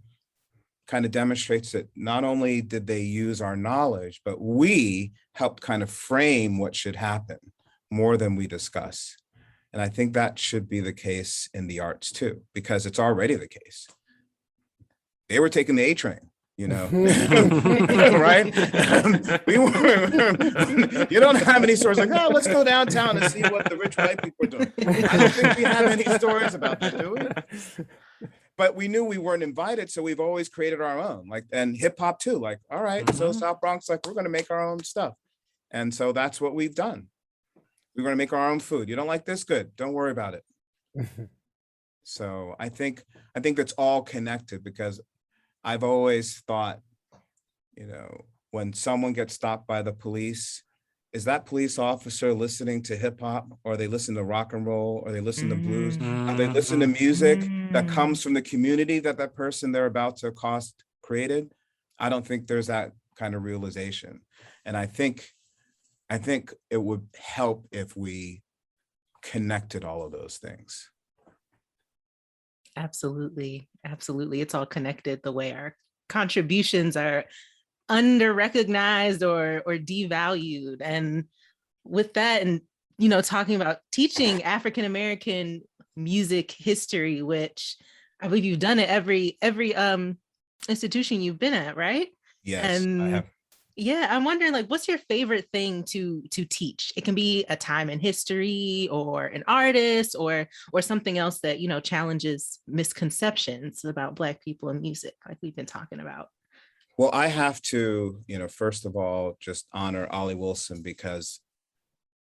kind of demonstrates that not only did they use our knowledge, but we helped kind of frame what should happen more than we discuss. And I think that should be the case in the arts too, because it's already the case. They were taking the A train. Right? We were, you don't have any stories like, oh, let's go downtown and see what the rich white people are doing. I don't think we have any stories about that, do we? But we knew we weren't invited, so we've always created our own, like, and hip hop too. Like, all right, so South Bronx, like, we're going to make our own stuff, and so that's what we've done. We're going to make our own food. You don't like this? Good. Don't worry about it. So I think that's all connected, because I've always thought, when someone gets stopped by the police, is that police officer listening to hip hop, or they listen to rock and roll, or they listen to blues? Are they listen to music that comes from the community that that person they're about to accost created? I don't think there's that kind of realization. And I think it would help if we connected all of those things. Absolutely. Absolutely. It's all connected, the way our contributions are under-recognized or devalued. And with that, and talking about teaching African-American music history, which I believe you've done at every institution you've been at, right? Yes, and I have. Yeah, I'm wondering, like, what's your favorite thing to teach? It can be a time in history or an artist or something else that, challenges misconceptions about Black people in music, like we've been talking about. Well, I have to, first of all, just honor Ollie Wilson, because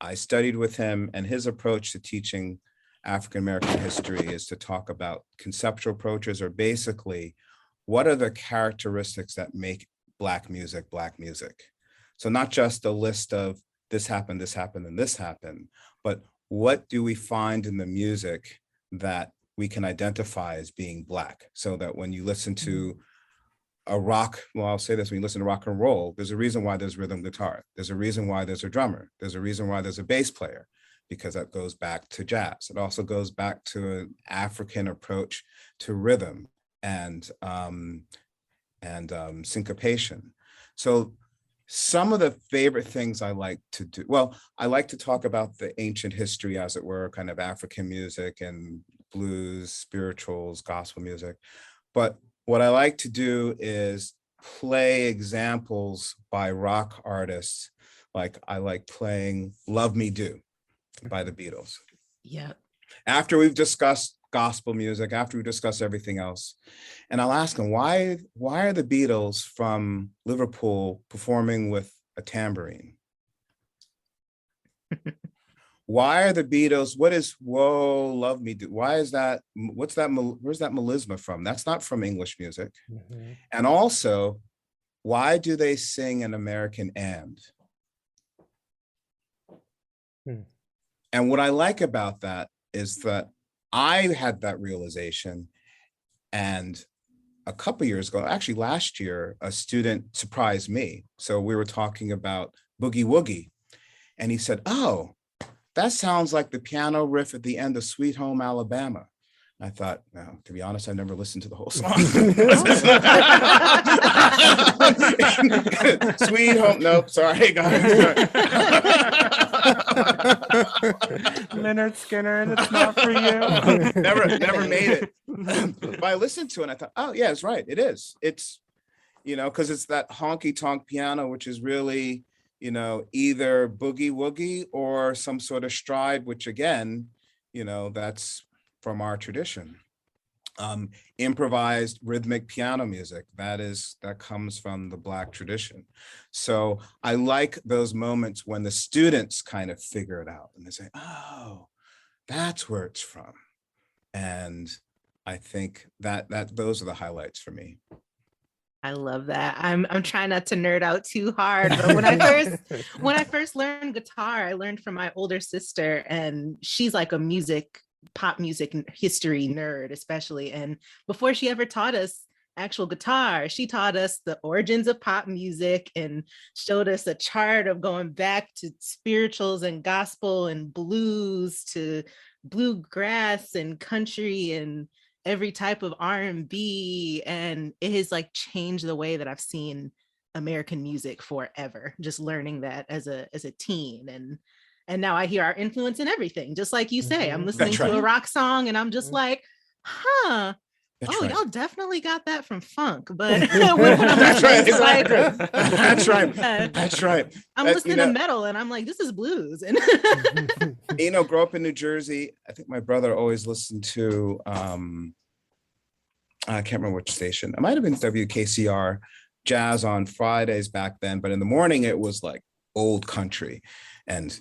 I studied with him, and his approach to teaching African-American history is to talk about conceptual approaches, or basically, what are the characteristics that make Black music, Black music? So not just a list of this happened, and this happened, but what do we find in the music that we can identify as being Black? So that when you listen to a rock, well, I'll say this, when you listen to rock and roll, there's a reason why there's rhythm guitar. There's a reason why there's a drummer. There's a reason why there's a bass player, because that goes back to jazz. It also goes back to an African approach to rhythm and syncopation. So some of the favorite things I like to do, well, I like to talk about the ancient history, as it were, kind of African music and blues, spirituals, gospel music. But what I like to do is play examples by rock artists. Like I like playing Love Me Do by the Beatles. Yeah. After we've discussed gospel music, after we discuss everything else. And I'll ask him, why are the Beatles from Liverpool performing with a tambourine? Why are the Beatles, what is Whoa, Love Me Do? Why is that? Where's that melisma from? That's not from English music. Mm-hmm. And also, why do they sing an American and? And what I like about that is that I had that realization, and a couple years ago, actually last year, a student surprised me. So we were talking about Boogie Woogie, and he said, "Oh, that sounds like the piano riff at the end of Sweet Home Alabama." I thought, no, to be honest, I never listened to the whole song. Sweet Home, nope, sorry, guys. Leonard Skinner, and it's not for you. Never made it. But I listened to it and I thought, oh yeah, it's right. It is. It's, because it's that honky tonk piano, which is really, either boogie woogie or some sort of stride, which again, that's from our tradition. Improvised rhythmic piano music, that comes from the Black tradition. So I like those moments when the students kind of figure it out and they say, oh, that's where it's from. And I think that those are the highlights for me. I love that. I'm trying not to nerd out too hard, but when I first learned guitar, I learned from my older sister, and she's like a pop music history nerd, especially. And before she ever taught us actual guitar, she taught us the origins of pop music and showed us a chart of going back to spirituals and gospel and blues to bluegrass and country and every type of R&B. And it has like changed the way that I've seen American music forever, just learning that as a teen. And now I hear our influence in everything, just like you say. I'm listening to a rock song and I'm just like, huh, y'all definitely got that from funk. But that's right. I'm listening to metal and I'm like, this is blues. And grow up in New Jersey. I think my brother always listened to, I can't remember which station. It might have been WKCR jazz on Fridays back then, but in the morning it was like old country. And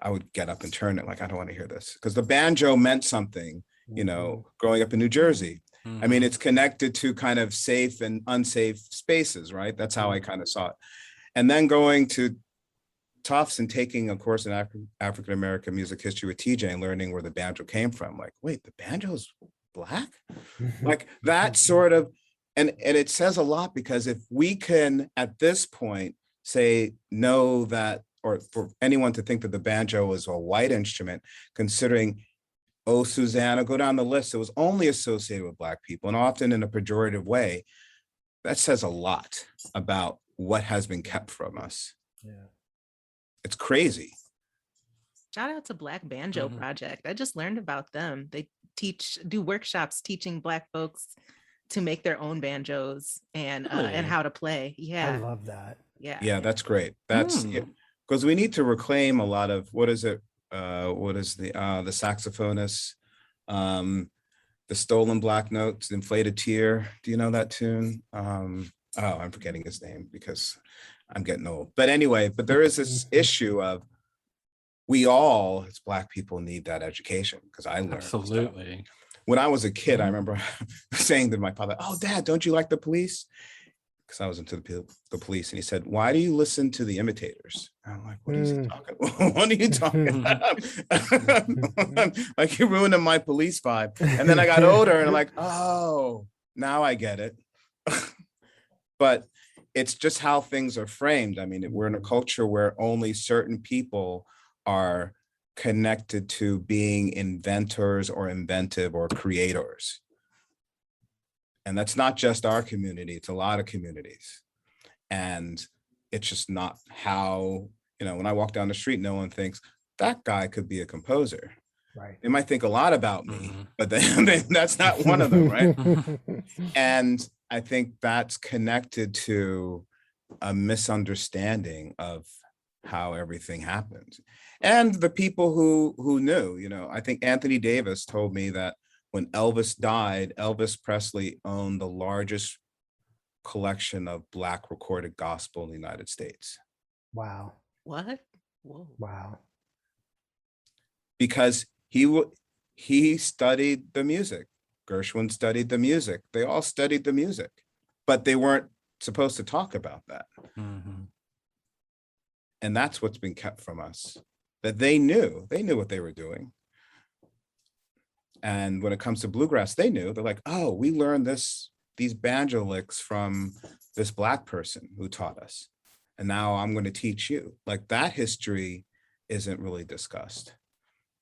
I would get up and turn it like, I don't want to hear this, because the banjo meant something, growing up in New Jersey. I mean, it's connected to kind of safe and unsafe spaces, right? That's how I kind of saw it. And then going to Tufts and taking a course in African-American music history with TJ and learning where the banjo came from. Like, wait, the banjo's Black? Like that sort of, and it says a lot, because if we can, at this point, say no that, or for anyone to think that the banjo was a white instrument, considering, oh, Susanna, go down the list, it was only associated with Black people, and often in a pejorative way, that says a lot about what has been kept from us. Yeah. It's crazy. Shout out to Black Banjo Project. I just learned about them. They do workshops teaching Black folks to make their own banjos and how to play. Yeah. I love that. Yeah, that's great. That's because we need to reclaim a lot of, what is the saxophonist, the stolen Black notes, inflated tear. Do you know that tune? I'm forgetting his name because I'm getting old. But anyway, there is this issue of, we all as Black people need that education, because I learned. Absolutely. Stuff. When I was a kid, I remember saying to my father, "Oh, Dad, don't you like the Police?" Because I was into the Police, and he said, "Why do you listen to the Imitators?" And I'm like, "What are you talking about? What are you talking about?" Like, you're ruining my Police vibe. And then I got older, and I'm like, "Oh, now I get it." But it's just how things are framed. I mean, we're in a culture where only certain people are connected to being inventors or inventive or creators. And that's not just our community, it's a lot of communities. And it's just not how, when I walk down the street, no one thinks that guy could be a composer. Right. They might think a lot about me, but then that's not one of them, right? And I think that's connected to a misunderstanding of how everything happened. And the people who knew, I think Anthony Davis told me that when Elvis died, Elvis Presley owned the largest collection of Black recorded gospel in the United States. Wow. What? Whoa. Wow. Because he studied the music. Gershwin studied the music. They all studied the music, but they weren't supposed to talk about that. Mhm. And that's what's been kept from us, that they knew what they were doing. And when it comes to bluegrass, they knew. They're like, oh, we learned these banjo licks from this Black person who taught us. And now I'm going to teach you. Like, that history isn't really discussed.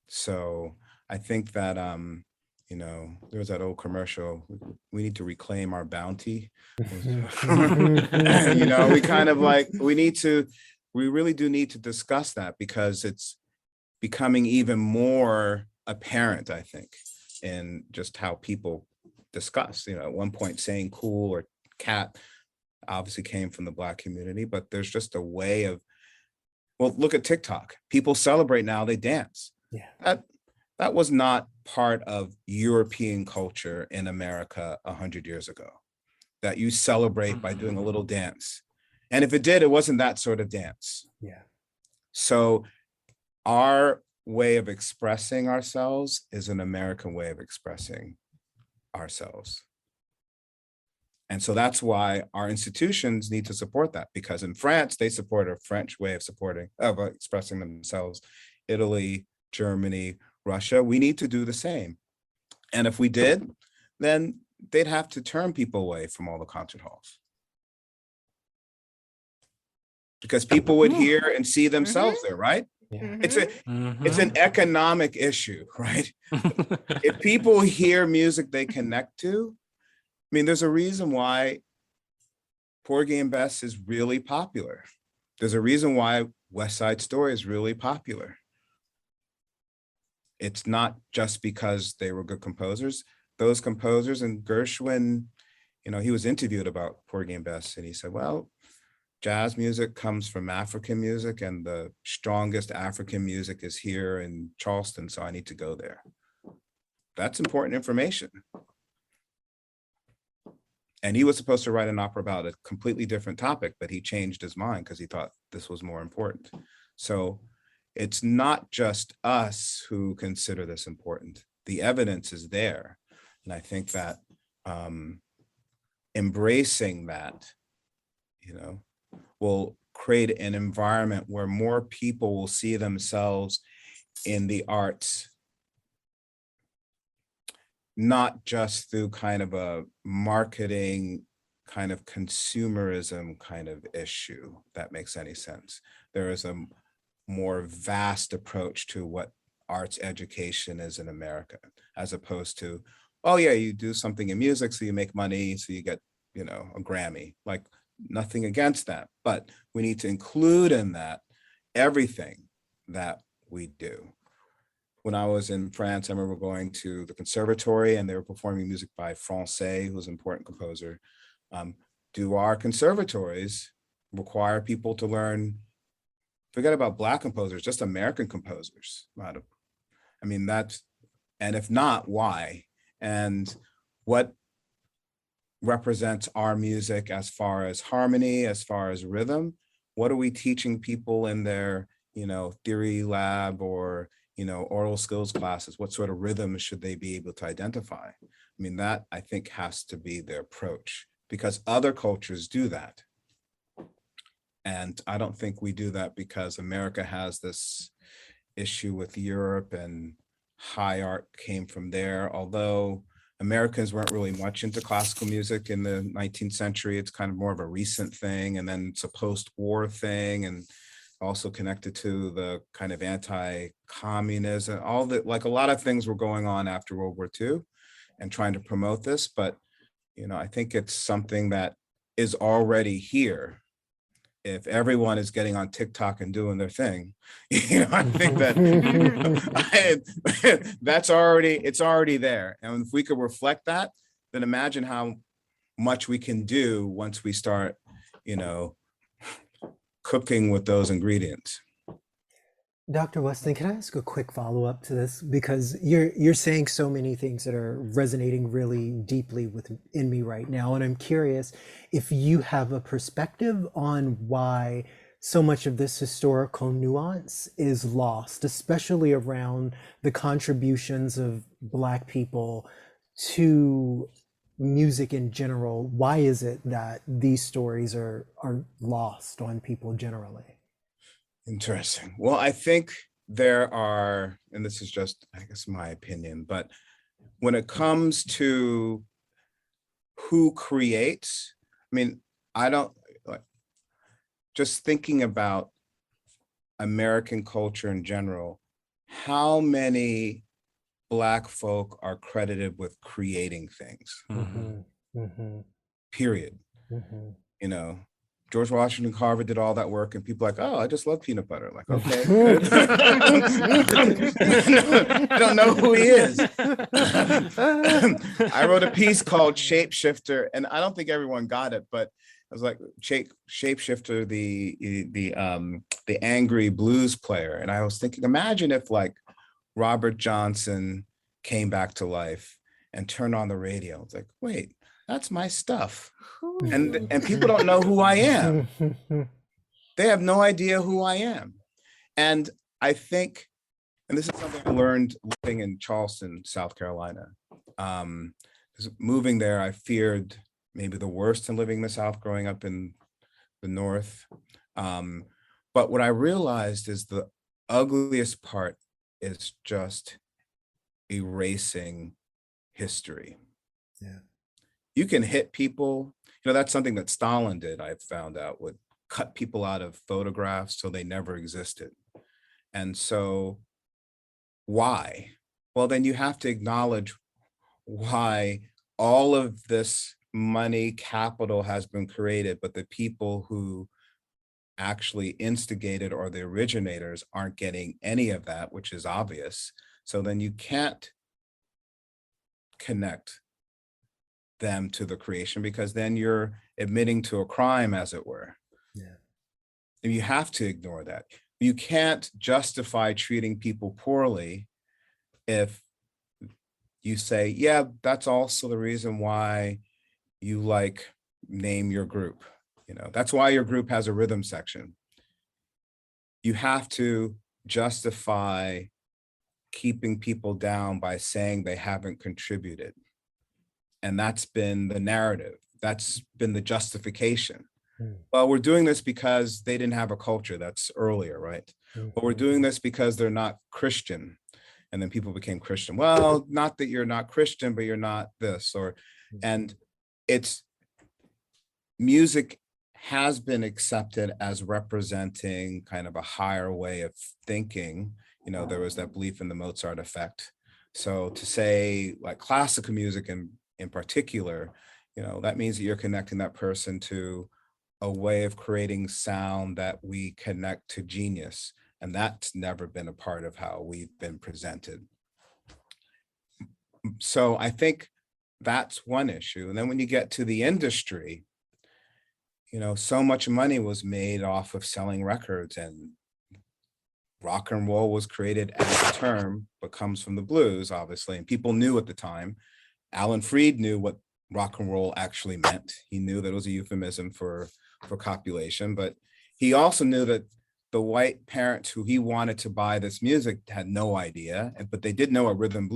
So I think that, there was that old commercial, we need to reclaim our bounty. We kind of like, we really do need to discuss that, because it's becoming even more apparent, I think, in just how people discuss. At one point saying cool or cat obviously came from the Black community, but there's just a way of, well, look at TikTok. People celebrate now, they dance. Yeah. That was not part of European culture in America 100 years ago, that you celebrate by doing a little dance. And if it did, it wasn't that sort of dance. Yeah. So our way of expressing ourselves is an American way of expressing ourselves. And so that's why our institutions need to support that, because in France, they support a French way of expressing themselves. Italy, Germany, Russia, we need to do the same. And if we did, then they'd have to turn people away from all the concert halls, because people would hear and see themselves there, right? Yeah. It's an economic issue, right? If people hear music they connect to, I mean, there's a reason why Porgy and Bess is really popular. There's a reason why West Side Story is really popular. It's not just because they were good composers. Those composers, and Gershwin, he was interviewed about Porgy and Bess, and he said, well, jazz music comes from African music, and the strongest African music is here in Charleston, so I need to go there. That's important information. And he was supposed to write an opera about a completely different topic, but he changed his mind because he thought this was more important. So it's not just us who consider this important. The evidence is there. And I think that embracing that, will create an environment where more people will see themselves in the arts, not just through kind of a marketing, kind of consumerism kind of issue, if that makes any sense. There is a more vast approach to what arts education is in America, as opposed to, oh yeah, you do something in music, so you make money, so you get, a Grammy. Like, nothing against that, but we need to include in that everything that we do. When I was in France, I remember going to the conservatory and they were performing music by Francais, who's an important composer. Do our conservatories require people to learn, forget about Black composers, just American composers? I mean, and if not, why? And what represents our music as far as harmony, as far as rhythm? What are we teaching people in their, theory lab or, oral skills classes? What sort of rhythm should they be able to identify? I mean, that I think has to be their approach, because other cultures do that. And I don't think we do that because America has this issue with Europe and high art came from there. Although Americans weren't really much into classical music in the 19th century. It's kind of more of a recent thing. And then it's a post-war thing, and also connected to the kind of anti-communism, all that, like a lot of things were going on after World War II and trying to promote this. But, I think it's something that is already here. If everyone is getting on TikTok and doing their thing, I think that it's already there. And if we could reflect that, then imagine how much we can do once we start, cooking with those ingredients. Dr. Weston, can I ask a quick follow-up to this? Because you're saying so many things that are resonating really deeply in me right now. And I'm curious if you have a perspective on why so much of this historical nuance is lost, especially around the contributions of Black people to music in general. Why is it that these stories are lost on people generally? Interesting. Well, I think there are, and this is just, I guess, my opinion, but when it comes to who creates, I mean, I don't, like, just thinking about American culture in general, how many Black folk are credited with creating things, period. You know, George Washington Carver did all that work, and people are like, oh, I just love peanut butter. Like, okay. I don't know who he is. I wrote a piece called Shapeshifter, and I don't think everyone got it, but I was like, Shapeshifter, the angry blues player. And I was thinking, imagine if like Robert Johnson came back to life and turned on the radio. It's like, wait, that's my stuff. And people don't know who I am. They have no idea who I am. And I think, and this is something I learned living in Charleston, South Carolina. Moving there, I feared maybe the worst in living in the South, growing up in the North. But what I realized is the ugliest part is just erasing history. Yeah. You can hit people. You know, that's something that Stalin did, I found out, would cut people out of photographs so they never existed. And so why? Well, then you have to acknowledge why all of this money, capital has been created, but the people who actually instigated or the originators aren't getting any of that, which is obvious. So then you can't connect them to the creation, because then you're admitting to a crime, as it were. Yeah. And you have to ignore that. You can't justify treating people poorly if you say, yeah, that's also the reason why you like name your group. You know, that's why your group has a rhythm section. You have to justify keeping people down by saying they haven't contributed. And that's been the narrative. That's been the justification. Well, we're doing this because they didn't have a culture. That's earlier, right? But we're doing this because they're not Christian. And then people became Christian. Well, not that you're not Christian, but you're not this, and it's, music has been accepted as representing kind of a higher way of thinking. You know, there was that belief in the Mozart effect. So to say like classical music in particular, you know, that means that you're connecting that person to a way of creating sound that we connect to genius. And that's never been a part of how we've been presented. So I think that's one issue. And then when you get to the industry, you know, so much money was made off of selling records, and rock and roll was created as a term, but comes from the blues, obviously. And people knew at the time. Alan Freed knew what rock and roll actually meant. He knew that it was a euphemism for copulation, but he also knew that the white parents who he wanted to buy this music had no idea, but they did know what rhythm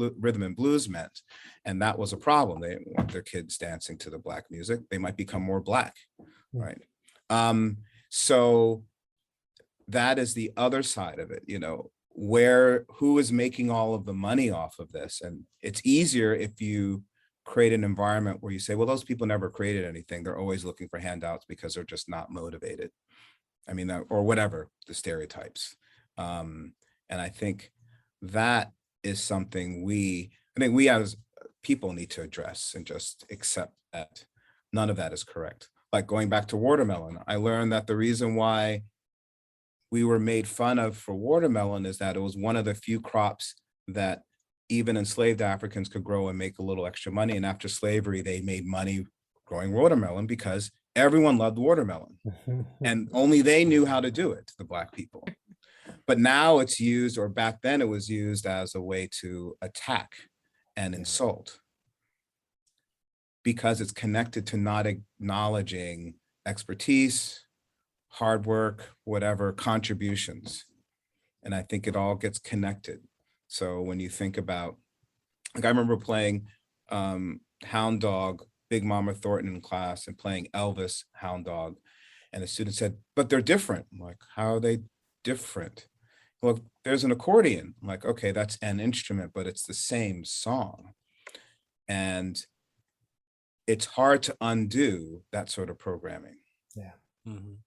and blues meant. And that was a problem. They didn't want their kids dancing to the Black music. They might become more Black, right? So that is the other side of it, you know, who is making all of the money off of this? And it's easier if you create an environment where you say, well, those people never created anything. They're always looking for handouts because they're just not motivated. I mean, or whatever the stereotypes. And I think that is something we as people need to address and just accept that none of that is correct. Like going back to watermelon, I learned that the reason why we were made fun of for watermelon is that it was one of the few crops that even enslaved Africans could grow and make a little extra money. And after slavery, they made money growing watermelon because everyone loved watermelon and only they knew how to do it, the Black people. But now it's used, or back then it was used as a way to attack and insult, because it's connected to not acknowledging expertise, hard work, whatever, contributions. And I think it all gets connected. So when you think about, like I remember playing Hound Dog, Big Mama Thornton in class, and playing Elvis Hound Dog. And the student said, but they're different. I'm like, how are they different? Well, there's an accordion. I'm like, okay, that's an instrument, but it's the same song. And it's hard to undo that sort of programming. Yeah. Mm-hmm.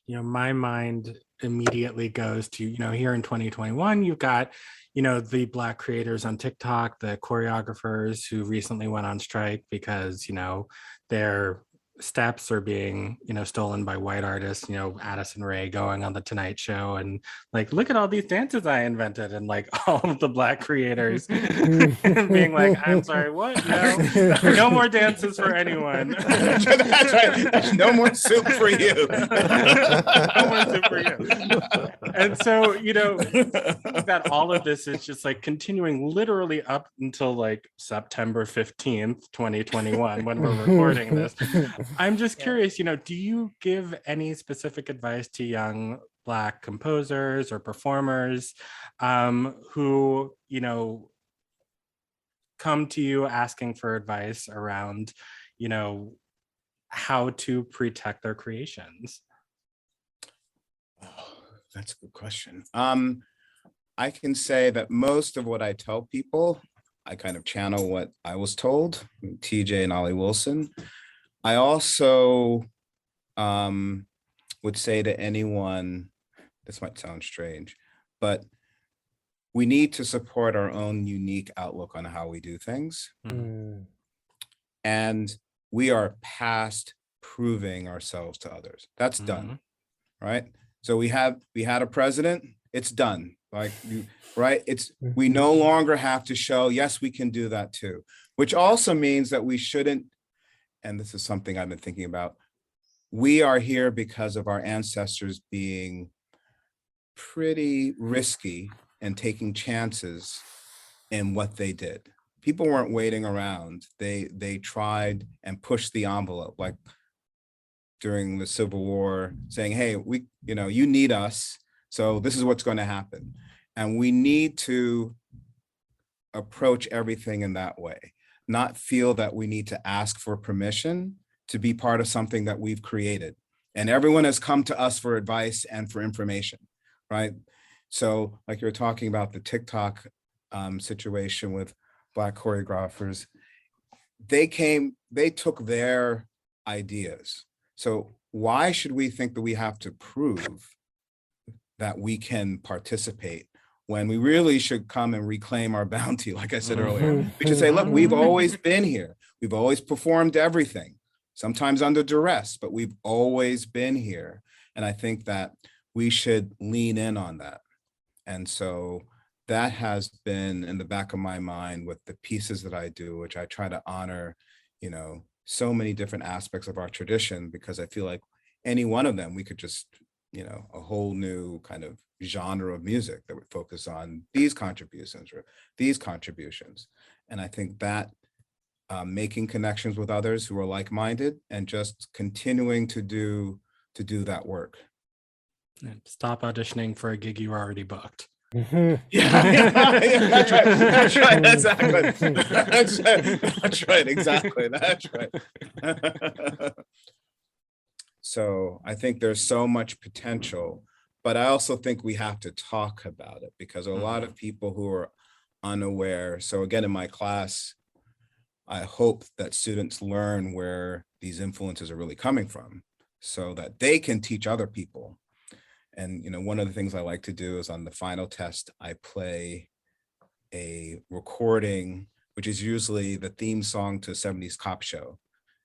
You know, my mind immediately goes to, you know, here in 2021, you've got, you know, the Black creators on TikTok, the choreographers who recently went on strike because, you know, their steps are being, you know, stolen by white artists, you know, Addison Rae going on the Tonight Show and like, look at all these dances I invented, and like all of the Black creators being like, I'm sorry, what? No more dances for anyone. That's right. There's no more soup for you. No more soup for you. And so, you know, that all of this is just like continuing literally up until like September 15th, 2021, when we're recording this. I'm just curious, you know, do you give any specific advice to young Black composers or performers who, you know, come to you asking for advice around, you know, how to protect their creations? Oh, that's a good question. I can say that most of what I tell people, I kind of channel what I was told, TJ and Ollie Wilson. I also would say to anyone, this might sound strange, but we need to support our own unique outlook on how we do things. Mm. And we are past proving ourselves to others. That's done, right? So we had a president, it's done. Like, right? We no longer have to show, yes, we can do that too, which also means that we shouldn't, and this is something I've been thinking about, we are here because of our ancestors being pretty risky and taking chances in what they did. People weren't waiting around. They tried and pushed the envelope, like during the Civil War, saying, hey, you need us, so this is what's going to happen. And we need to approach everything in that way. Not feel that we need to ask for permission to be part of something that we've created. And everyone has come to us for advice and for information, right? So like you're talking about the TikTok situation with Black choreographers, they took their ideas. So why should we think that we have to prove that we can participate when we really should come and reclaim our bounty? Like I said earlier, we should say, look, we've always been here. We've always performed everything, sometimes under duress, but we've always been here. And I think that we should lean in on that. And so that has been in the back of my mind with the pieces that I do, which I try to honor, you know, so many different aspects of our tradition, because I feel like any one of them, we could just, you know, a whole new kind of genre of music that would focus on these contributions or these contributions. And I think that making connections with others who are like-minded and just continuing to do that work. And stop auditioning for a gig you already booked. Yeah, that's right, exactly. That's right, exactly. That's right. So I think there's so much potential, but I also think we have to talk about it, because a lot of people who are unaware. So again, in my class, I hope that students learn where these influences are really coming from so that they can teach other people. And, you know, one of the things I like to do is on the final test, I play a recording, which is usually the theme song to a 70s cop show,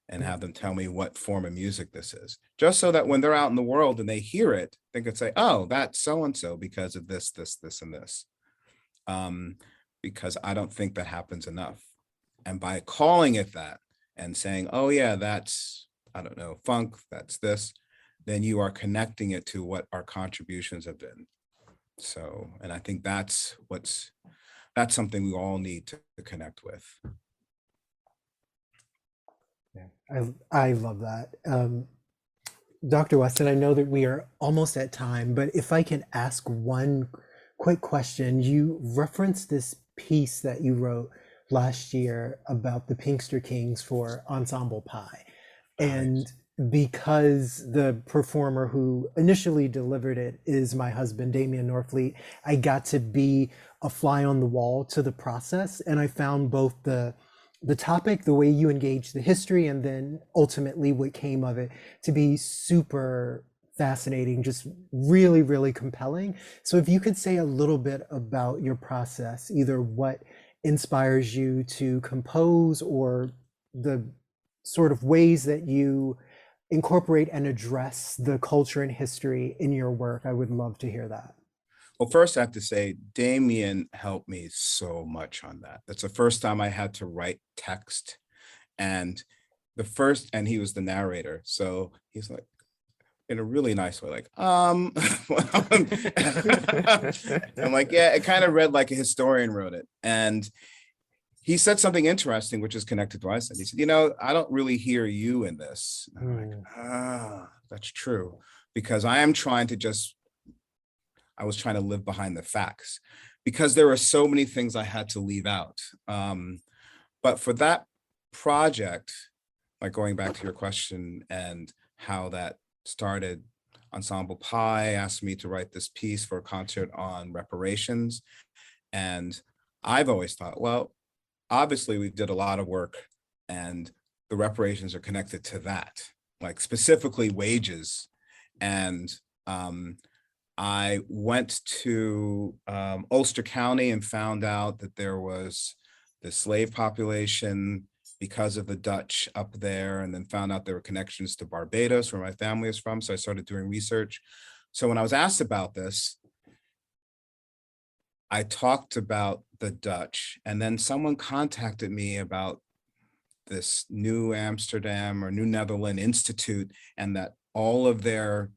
and have them tell me what form of music this is, just so that when they're out in the world and they hear it, they can say, oh, that's so-and-so because of this, this, this, and this. Because I don't think that happens enough. And by calling it that and saying, oh yeah, that's, I don't know, funk, that's this, then you are connecting it to what our contributions have been. So, and I think that's something we all need to connect with. Yeah, I love that. Dr. Weston, I know that we are almost at time, but if I can ask one quick question, you referenced this piece that you wrote last year about the Pinkster Kings for Ensemble Pie. And because the performer who initially delivered it is my husband, Damian Norfleet, I got to be a fly on the wall to the process. And I found both the topic, the way you engage the history, and then ultimately what came of it to be super fascinating, just really, really compelling. So if you could say a little bit about your process, either what inspires you to compose or the sort of ways that you incorporate and address the culture and history in your work, I would love to hear that. Well, first I have to say, Damien helped me so much on that. That's the first time I had to write text, and he was the narrator. So he's like, in a really nice way, like, I'm like, yeah, it kind of read like a historian wrote it. And he said something interesting, which is connected to what I said. He said, I don't really hear you in this. And I'm like, that's true. Because I was trying to live behind the facts, because there were so many things I had to leave out. But for that project, like going back to your question and how that started, Ensemble Pie asked me to write this piece for a concert on reparations. And I've always thought, well, obviously we did a lot of work and the reparations are connected to that, like specifically wages. And I went to Ulster County and found out that there was the slave population because of the Dutch up there, and then found out there were connections to Barbados, where my family is from. So I started doing research. So when I was asked about this, I talked about the Dutch, and then someone contacted me about this New Amsterdam or New Netherland Institute, and that all of their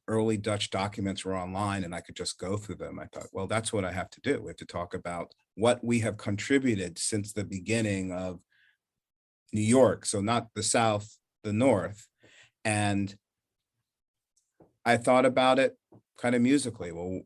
early Dutch documents were online and I could just go through them. I thought, well, that's what I have to do. We have to talk about what we have contributed since the beginning of New York. So not the South, the North. And I thought about it kind of musically. Well,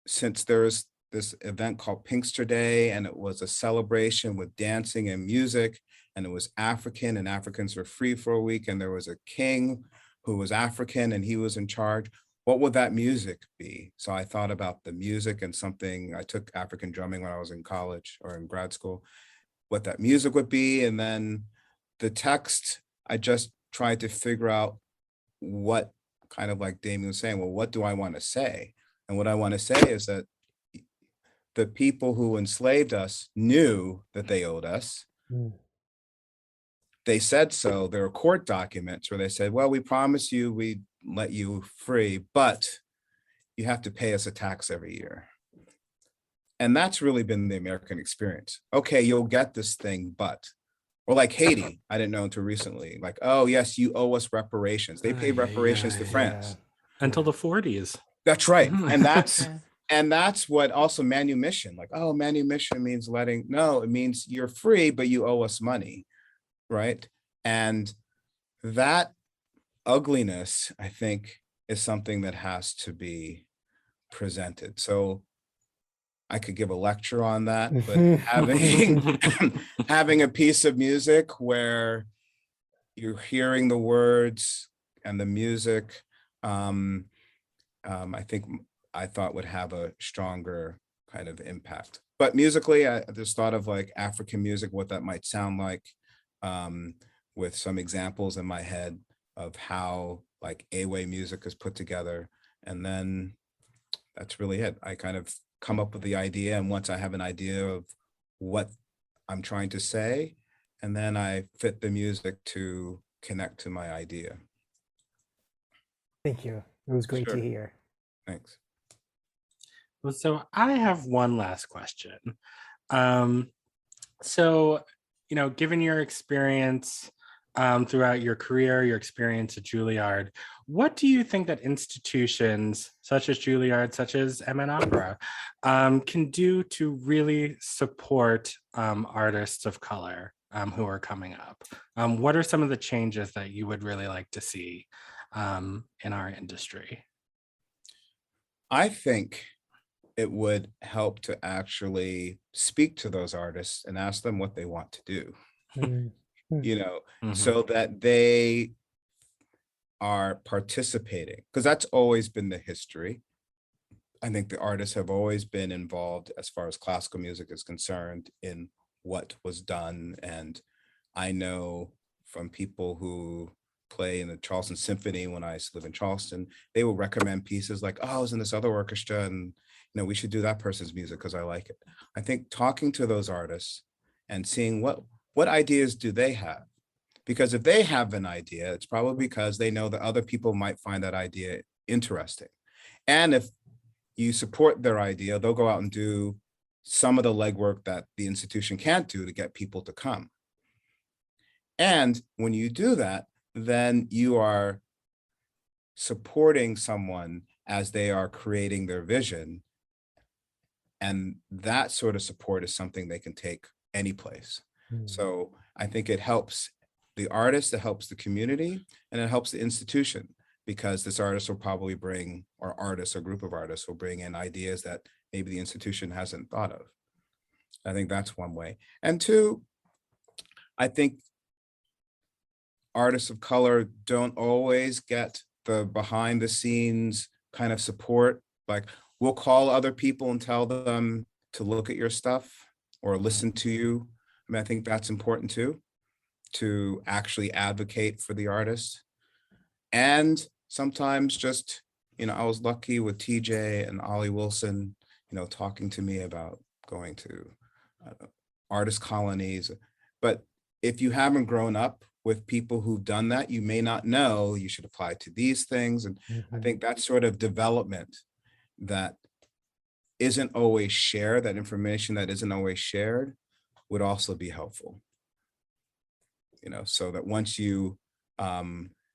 since there's this event called Pinkster Day, and it was a celebration with dancing and music, and it was African, and Africans were free for a week, and there was a king who was African and he was in charge. What would that music be? So I thought about the music, and something, I took African drumming when I was in college or in grad school, what that music would be. And then the text, I just tried to figure out what, kind of like Damien was saying, well, what do I want to say? And what I want to say is that the people who enslaved us knew that they owed us. They said so. There are court documents where they said, well, we promise you we let you free, but you have to pay us a tax every year. And that's really been the American experience. Okay, you'll get this thing, but, or like Haiti, I didn't know until recently, like, oh yes, you owe us reparations. They paid reparations to France. Until the 40s. That's right. And that's what also manumission, like, oh, manumission means letting, no, it means you're free, but you owe us money, right? And that ugliness, I think, is something that has to be presented. So I could give a lecture on that, but having a piece of music where you're hearing the words and the music, I thought would have a stronger kind of impact. But musically, I just thought of like African music, what that might sound like, with some examples in my head of how like Awe music is put together. And then that's really it. I kind of come up with the idea, and once I have an idea of what I'm trying to say, and then I fit the music to connect to my idea. Thank you. It was great to hear. Thanks. Well, so I have one last question. So, given your experience throughout your career, your experience at Juilliard, what do you think that institutions such as Juilliard, such as MN Opera, can do to really support artists of color who are coming up? What are some of the changes that you would really like to see in our industry? I think it would help to actually speak to those artists and ask them what they want to do, you know, so that they are participating, because that's always been the history. I think the artists have always been involved as far as classical music is concerned in what was done. And I know from people who play in the Charleston Symphony, when I used to live in Charleston, they will recommend pieces like, oh, I was in this other orchestra and we should do that person's music because I like it. I think talking to those artists and seeing what ideas do they have? Because if they have an idea, it's probably because they know that other people might find that idea interesting. And if you support their idea, they'll go out and do some of the legwork that the institution can't do to get people to come. And when you do that, then you are supporting someone as they are creating their vision. And that sort of support is something they can take any place. So I think it helps the artist, it helps the community, and it helps the institution, because this artist will probably bring, or artists, or group of artists will bring in ideas that maybe the institution hasn't thought of. I think that's one way. And two, I think artists of color don't always get the behind the scenes kind of support. Like, we'll call other people and tell them to look at your stuff or listen to you. I mean, I think that's important too, to actually advocate for the artist. And sometimes just, I was lucky with TJ and Ollie Wilson, talking to me about going to artist colonies. But if you haven't grown up with people who've done that, you may not know you should apply to these things. And I think that sort of development that isn't always shared, that information that isn't always shared, would also be helpful. So that once you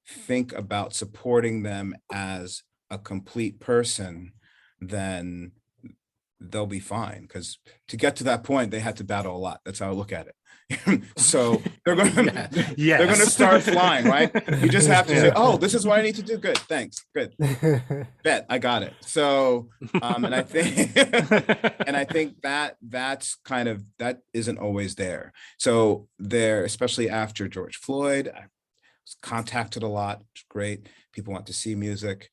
think about supporting them as a complete person, then they'll be fine. Because to get to that point, they had to battle a lot. That's how I look at it. So they're going to they're going to start flying, right? You just have to say, oh, this is what I need to do. Good, thanks, good. Bet I got it. So and I think that's kind of, that isn't always there. So there, especially after George Floyd, I was contacted a lot, which is great. People want to see music,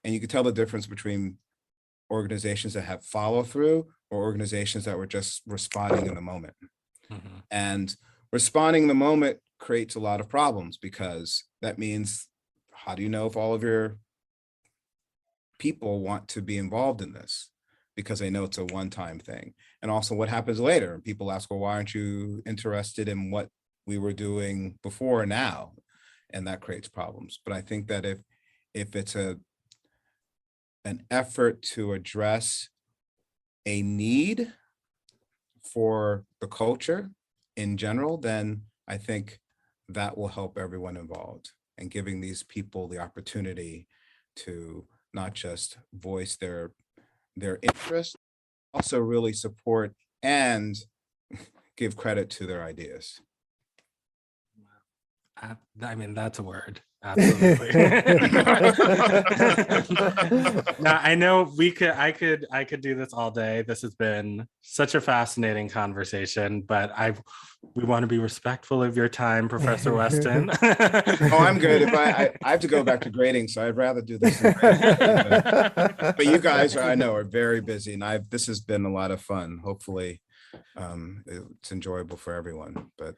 and you can tell the difference between organizations that have follow through or organizations that were just responding in the moment. And responding in the moment creates a lot of problems, because that means, how do you know if all of your people want to be involved in this? Because they know it's a one-time thing. And also, what happens later? People ask, well, why aren't you interested in what we were doing before now? And that creates problems. But I think that if it's an effort to address a need for the culture in general, then I think that will help everyone involved, and giving these people the opportunity to not just voice their interest, also really support and give credit to their ideas. I mean, that's a word. Absolutely. Now, I know I could do this all day. This has been such a fascinating conversation, but we want to be respectful of your time, Professor Weston. Oh, I'm good. If I have to go back to grading, so I'd rather do this. But you guys, I know, are very busy, and this has been a lot of fun. Hopefully, it's enjoyable for everyone. But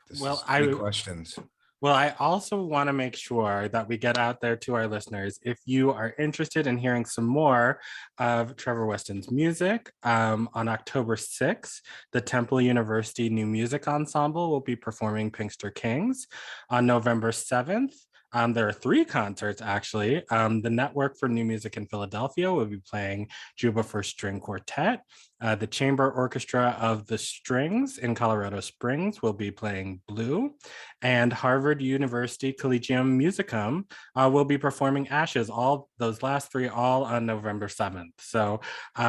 any questions? Well, I also want to make sure that we get out there to our listeners. If you are interested in hearing some more of Trevor Weston's music, on October 6th, the Temple University New Music Ensemble will be performing Pinkster Kings. On November 7th, There are 3 concerts, actually. The Network for New Music in Philadelphia will be playing Juba for String Quartet. The Chamber Orchestra of the Strings in Colorado Springs will be playing Blue. And Harvard University Collegium Musicum will be performing Ashes, all those last 3, all on November 7th. So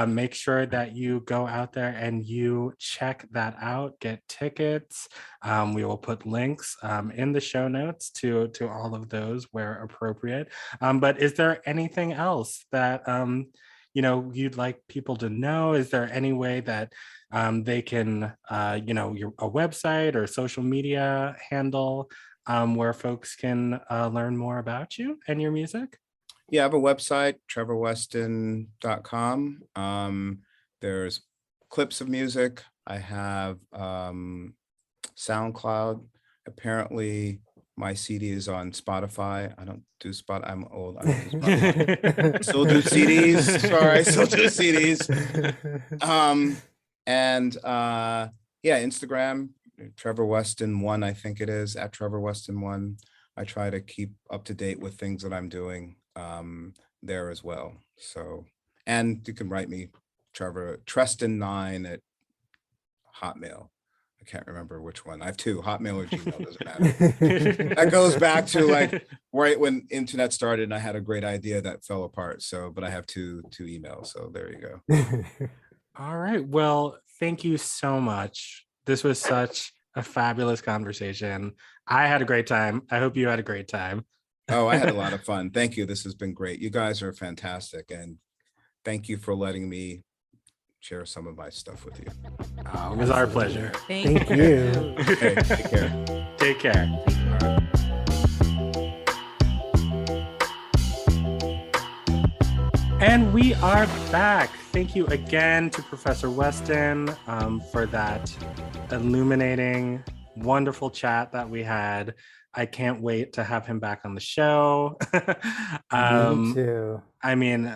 make sure that you go out there and you check that out, get tickets. We will put links in the show notes to all of those where appropriate. But is there anything else that you'd like people to know? Is there any way that they can, a website or social media handle where folks can learn more about you and your music? Yeah, I have a website, trevorweston.com. There's clips of music. I have SoundCloud. Apparently, my CD is on Spotify. I don't do Spotify. I'm old. I don't do Spotify. Still do CDs. Sorry, I still do CDs. Instagram, Trevor Weston 1, I think it is, at Trevor Weston 1. I try to keep up to date with things that I'm doing there as well. So, and you can write me, Trevor, Treston9 at Hotmail. I can't remember which one. I have 2, Hotmail or Gmail, doesn't matter. That goes back to like right when internet started and I had a great idea that fell apart. So, but I have two emails. So there you go. All right. Well, thank you so much. This was such a fabulous conversation. I had a great time. I hope you had a great time. Oh, I had a lot of fun. Thank you. This has been great. You guys are fantastic. And thank you for letting me share some of my stuff with you. Oh, it was our pleasure. Thank you. Okay, take care. Take care. And we are back. Thank you again to Professor Weston for that illuminating, wonderful chat that we had. I can't wait to have him back on the show. Me too. I mean,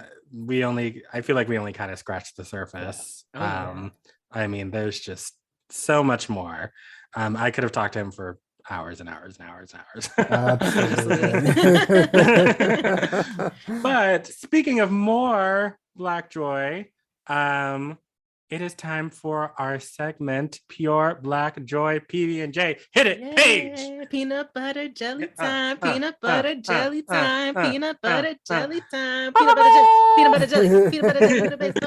I feel like we only kind of scratched the surface. Yeah. I mean, there's just so much more. I could have talked to him for hours and hours and hours and hours. But speaking of more Black Joy, it is time for our segment, Pure Black Joy PB&J. Hit it, Paige! Peanut butter jelly time, peanut butter jelly time, peanut butter jelly time, peanut butter jelly, peanut butter jelly, peanut butter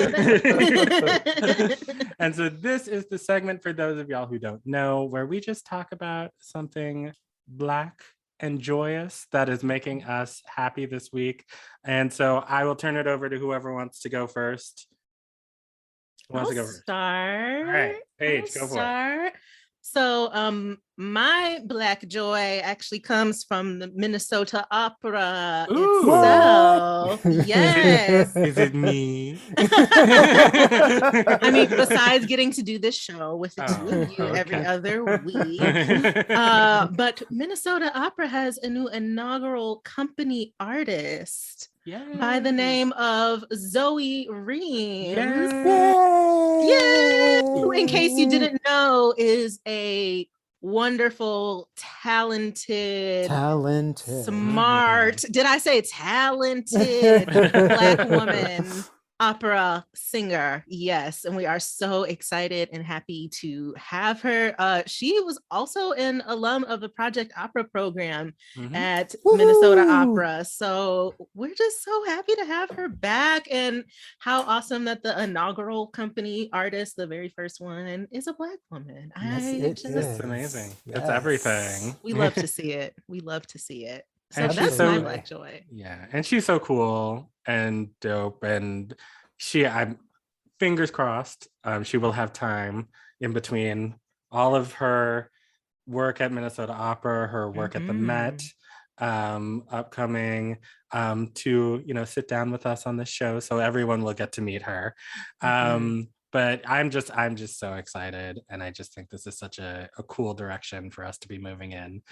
jelly. And so this is the segment, for those of y'all who don't know, where we just talk about something Black and joyous that is making us happy this week. And so I will turn it over to whoever wants to go first. I'll start. All right, Paige, go for it. So my Black joy actually comes from the Minnesota Opera itself. Yes. Is it me? I mean, besides getting to do this show with the two of you every other week. But Minnesota Opera has a new inaugural company artist. Yay. By the name of Zoe Reams. Yay! Who, in case you didn't know, is a wonderful, talented, smart, did I say talented Black woman opera singer? Yes, and we are so excited and happy to have her. She was also an alum of the Project Opera program at Minnesota Opera, so we're just so happy to have her back. And how awesome that the inaugural company artist, the very first one, is a Black woman. It's amazing. Yes. It's everything. We love to see it. We love to see it. So And that's my Black joy. Yeah, and she's so cool and dope, and I'm fingers crossed she will have time in between all of her work at Minnesota Opera, her work at the Met, upcoming, to sit down with us on the show, so everyone will get to meet her. But I'm just so excited, and I just think this is such a cool direction for us to be moving in.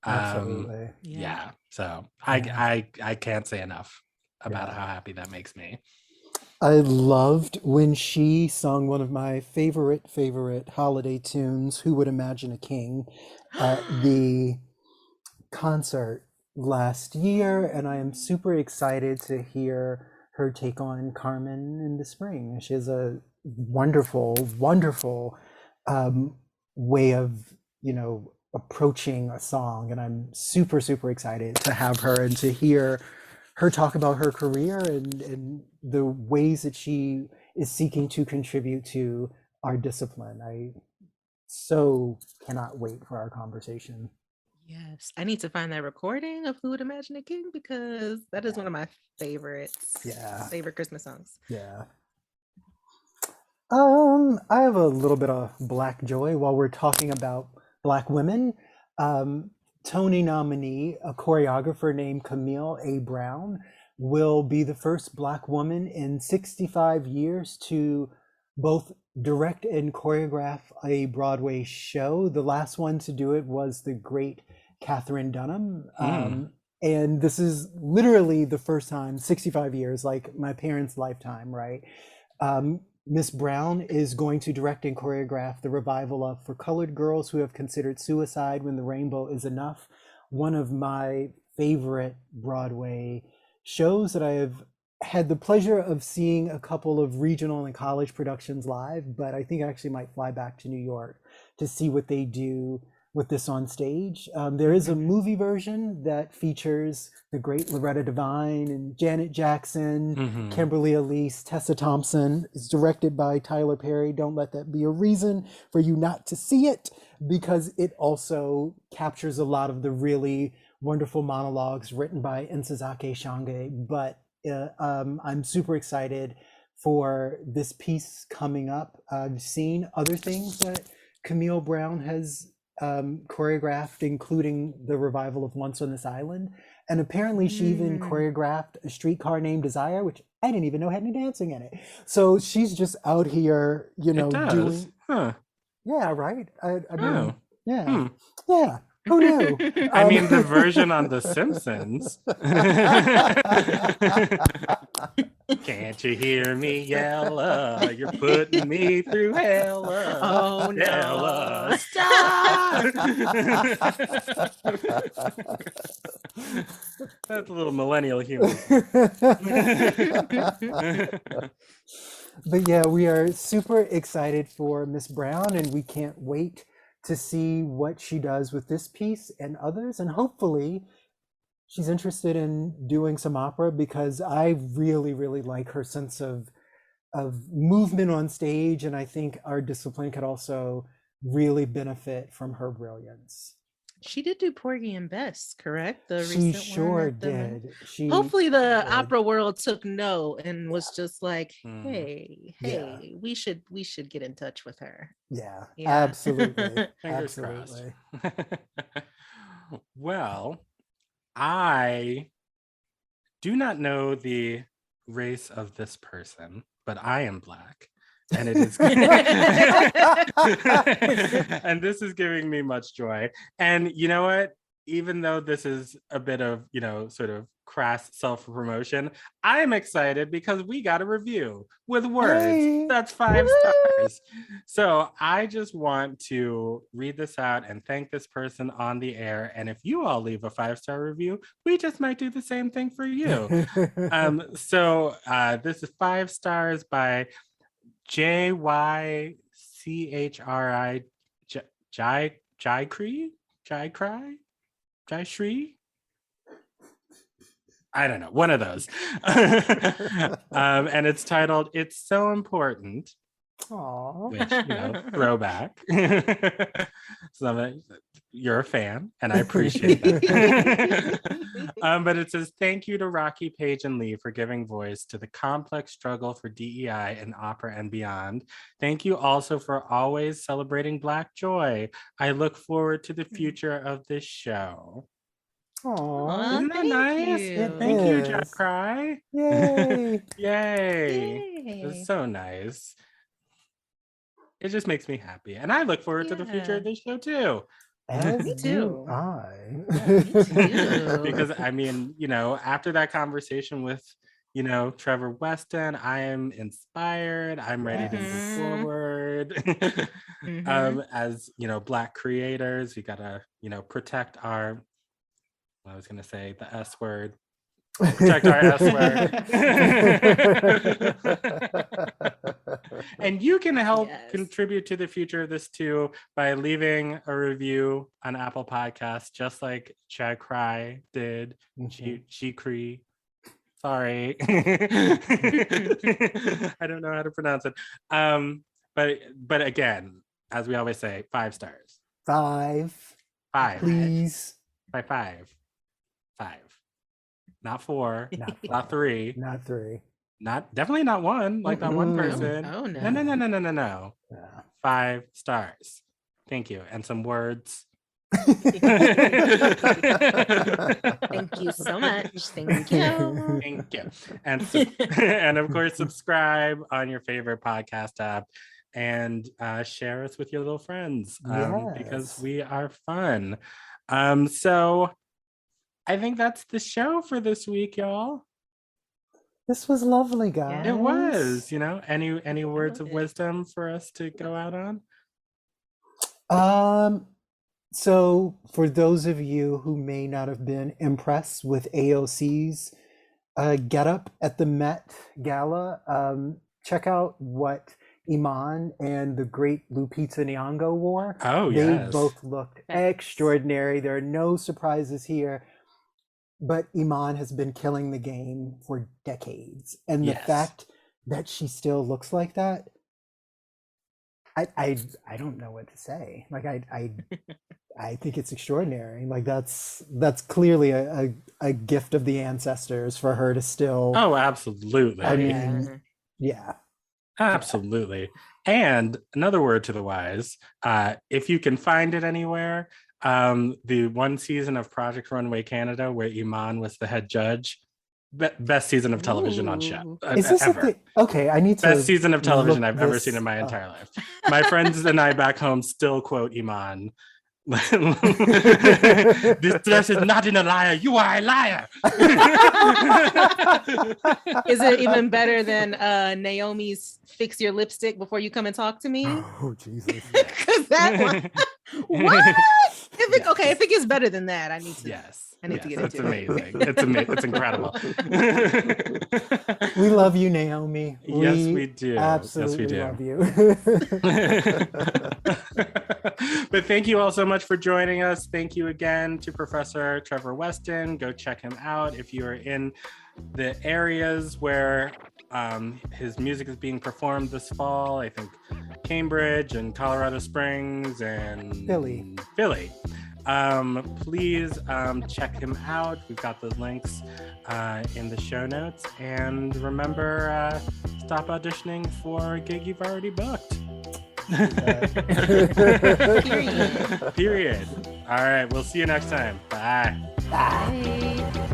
Absolutely. Yeah. So I can't say enough about how happy that makes me. I loved when she sung one of my favorite holiday tunes, Who Would Imagine a King, at the concert last year, and I am super excited to hear her take on Carmen in the spring. She has a wonderful, wonderful way of, approaching a song, and I'm super, super excited to have her and to hear her talk about her career and the ways that she is seeking to contribute to our discipline. I so cannot wait for our conversation. Yes, I need to find that recording of Who Would Imagine a King, because that is one of my favorites. Yeah. Favorite Christmas songs. Yeah. I have a little bit of Black joy while we're talking about Black women. Tony nominee, a choreographer named Camille A. Brown, will be the first Black woman in 65 years to both direct and choreograph a Broadway show. The last one to do it was the great Katherine Dunham. And this is literally the first time, 65 years, like my parents' lifetime, right? Miss Brown is going to direct and choreograph the revival of For Colored Girls Who Have Considered Suicide When the Rainbow Is Enough, one of my favorite Broadway shows that I have had the pleasure of seeing a couple of regional and college productions live, but I think I actually might fly back to New York to see what they do with this on stage. There is a movie version that features the great Loretta Devine and Janet Jackson, Kimberly Elise, Tessa Thompson. It's directed by Tyler Perry. Don't let that be a reason for you not to see it, because it also captures a lot of the really wonderful monologues written by Nsizake Shange. But I'm super excited for this piece coming up. I've seen other things that Camille Brown has choreographed, including the revival of Once on This Island. And apparently she even choreographed A Streetcar Named Desire, which I didn't even know had any dancing in it. So she's just out here, doing. Huh. Yeah, right. I mean, Oh. yeah. Yeah. Who knew? I mean, the version on The Simpsons. Can't you hear me yell? You're putting me through hell. Oh no! Stop! That's a little millennial humor. But yeah, we are super excited for Miss Brown, and we can't wait to see what she does with this piece and others. And hopefully she's interested in doing some opera, because I really, really like her sense of movement on stage. And I think our discipline could also really benefit from her brilliance. She did do Porgy and Bess, correct? The She recent sure one did. Hopefully the did. opera world took note and was just like, hey, Yeah. we should get in touch with her. Yeah. Yeah. Absolutely. Fingers Absolutely. crossed. Well, I do not know the race of this person, but I am Black. And it is and this is giving me much joy. And you know what? Even though this is a bit of, sort of crass self-promotion, I'm excited because we got a review with words. Hey. That's 5 stars. So I just want to read this out and thank this person on the air. And if you all leave a 5-star review, we just might do the same thing for you. So this is 5 stars by JYCHRI Jayshri. I don't know, one of those. And it's titled "It's So Important." Aww. Which, throwback. So you're a fan, and I appreciate that. But it says, thank you to Rocky, Page, and Lee for giving voice to the complex struggle for DEI in opera and beyond. Thank you also for always celebrating Black joy. I look forward to the future of this show. Aww. Isn't that nice? Thank you, Jack Cry. Yay. Yay. It's so nice. It just makes me happy. And I look forward to the future of this show too. As Me do too. I. Me too. Because I mean, after that conversation with, Trevor Weston, I am inspired. I'm ready to move forward. As, Black creators, we gotta, protect our I was going to say the S word. Protect our S word. And you can help contribute to the future of this too by leaving a review on Apple Podcasts, just like Chad Cry did. She Cree. Sorry. I don't know how to pronounce it. But again, as we always say, 5 stars. 5. Please. By 5. Not 4. Not 3. Not 3. Definitely not 1, like that one person. Oh, no. No. 5 stars. Thank you. And some words. Thank you so much. Thank you. Thank you. And of course, subscribe on your favorite podcast app and share us with your little friends because we are fun. So I think that's the show for this week, y'all. This was lovely, guys. It was, any words of wisdom for us to go out on? So for those of you who may not have been impressed with AOC's getup at the Met Gala, check out what Iman and the great Lupita Nyong'o wore. Oh, They both looked extraordinary. There are no surprises here. But Iman has been killing the game for decades. And the fact that she still looks like that, I don't know what to say. Like I think it's extraordinary. Like that's clearly a gift of the ancestors for her to still. Oh, absolutely. I mean, yeah. Absolutely. And another word to the wise, if you can find it anywhere, the one season of Project Runway Canada where Iman was the head judge, best season of television on show Is this ever. Okay, I need to. Best season of television I've ever seen in my entire life. My friends and I back home still quote Iman. This dress is not in a liar. You are a liar. Is it even better than Naomi's "Fix your lipstick before you come and talk to me"? Oh Jesus! Because that one, what? If it gets better than that, I need to. I need to get into it. It's amazing. It's incredible. We love you, Naomi. Yes, we do. Absolutely love you. But thank you all so much for joining us. Thank you again to Professor Trevor Weston. Go check him out if you are in the areas where his music is being performed this fall. I think Cambridge and Colorado Springs and Philly. Please check him out. We've got the links in the show notes. And remember, stop auditioning for a gig you've already booked. Period. All right, we'll see you next time. Bye. Bye.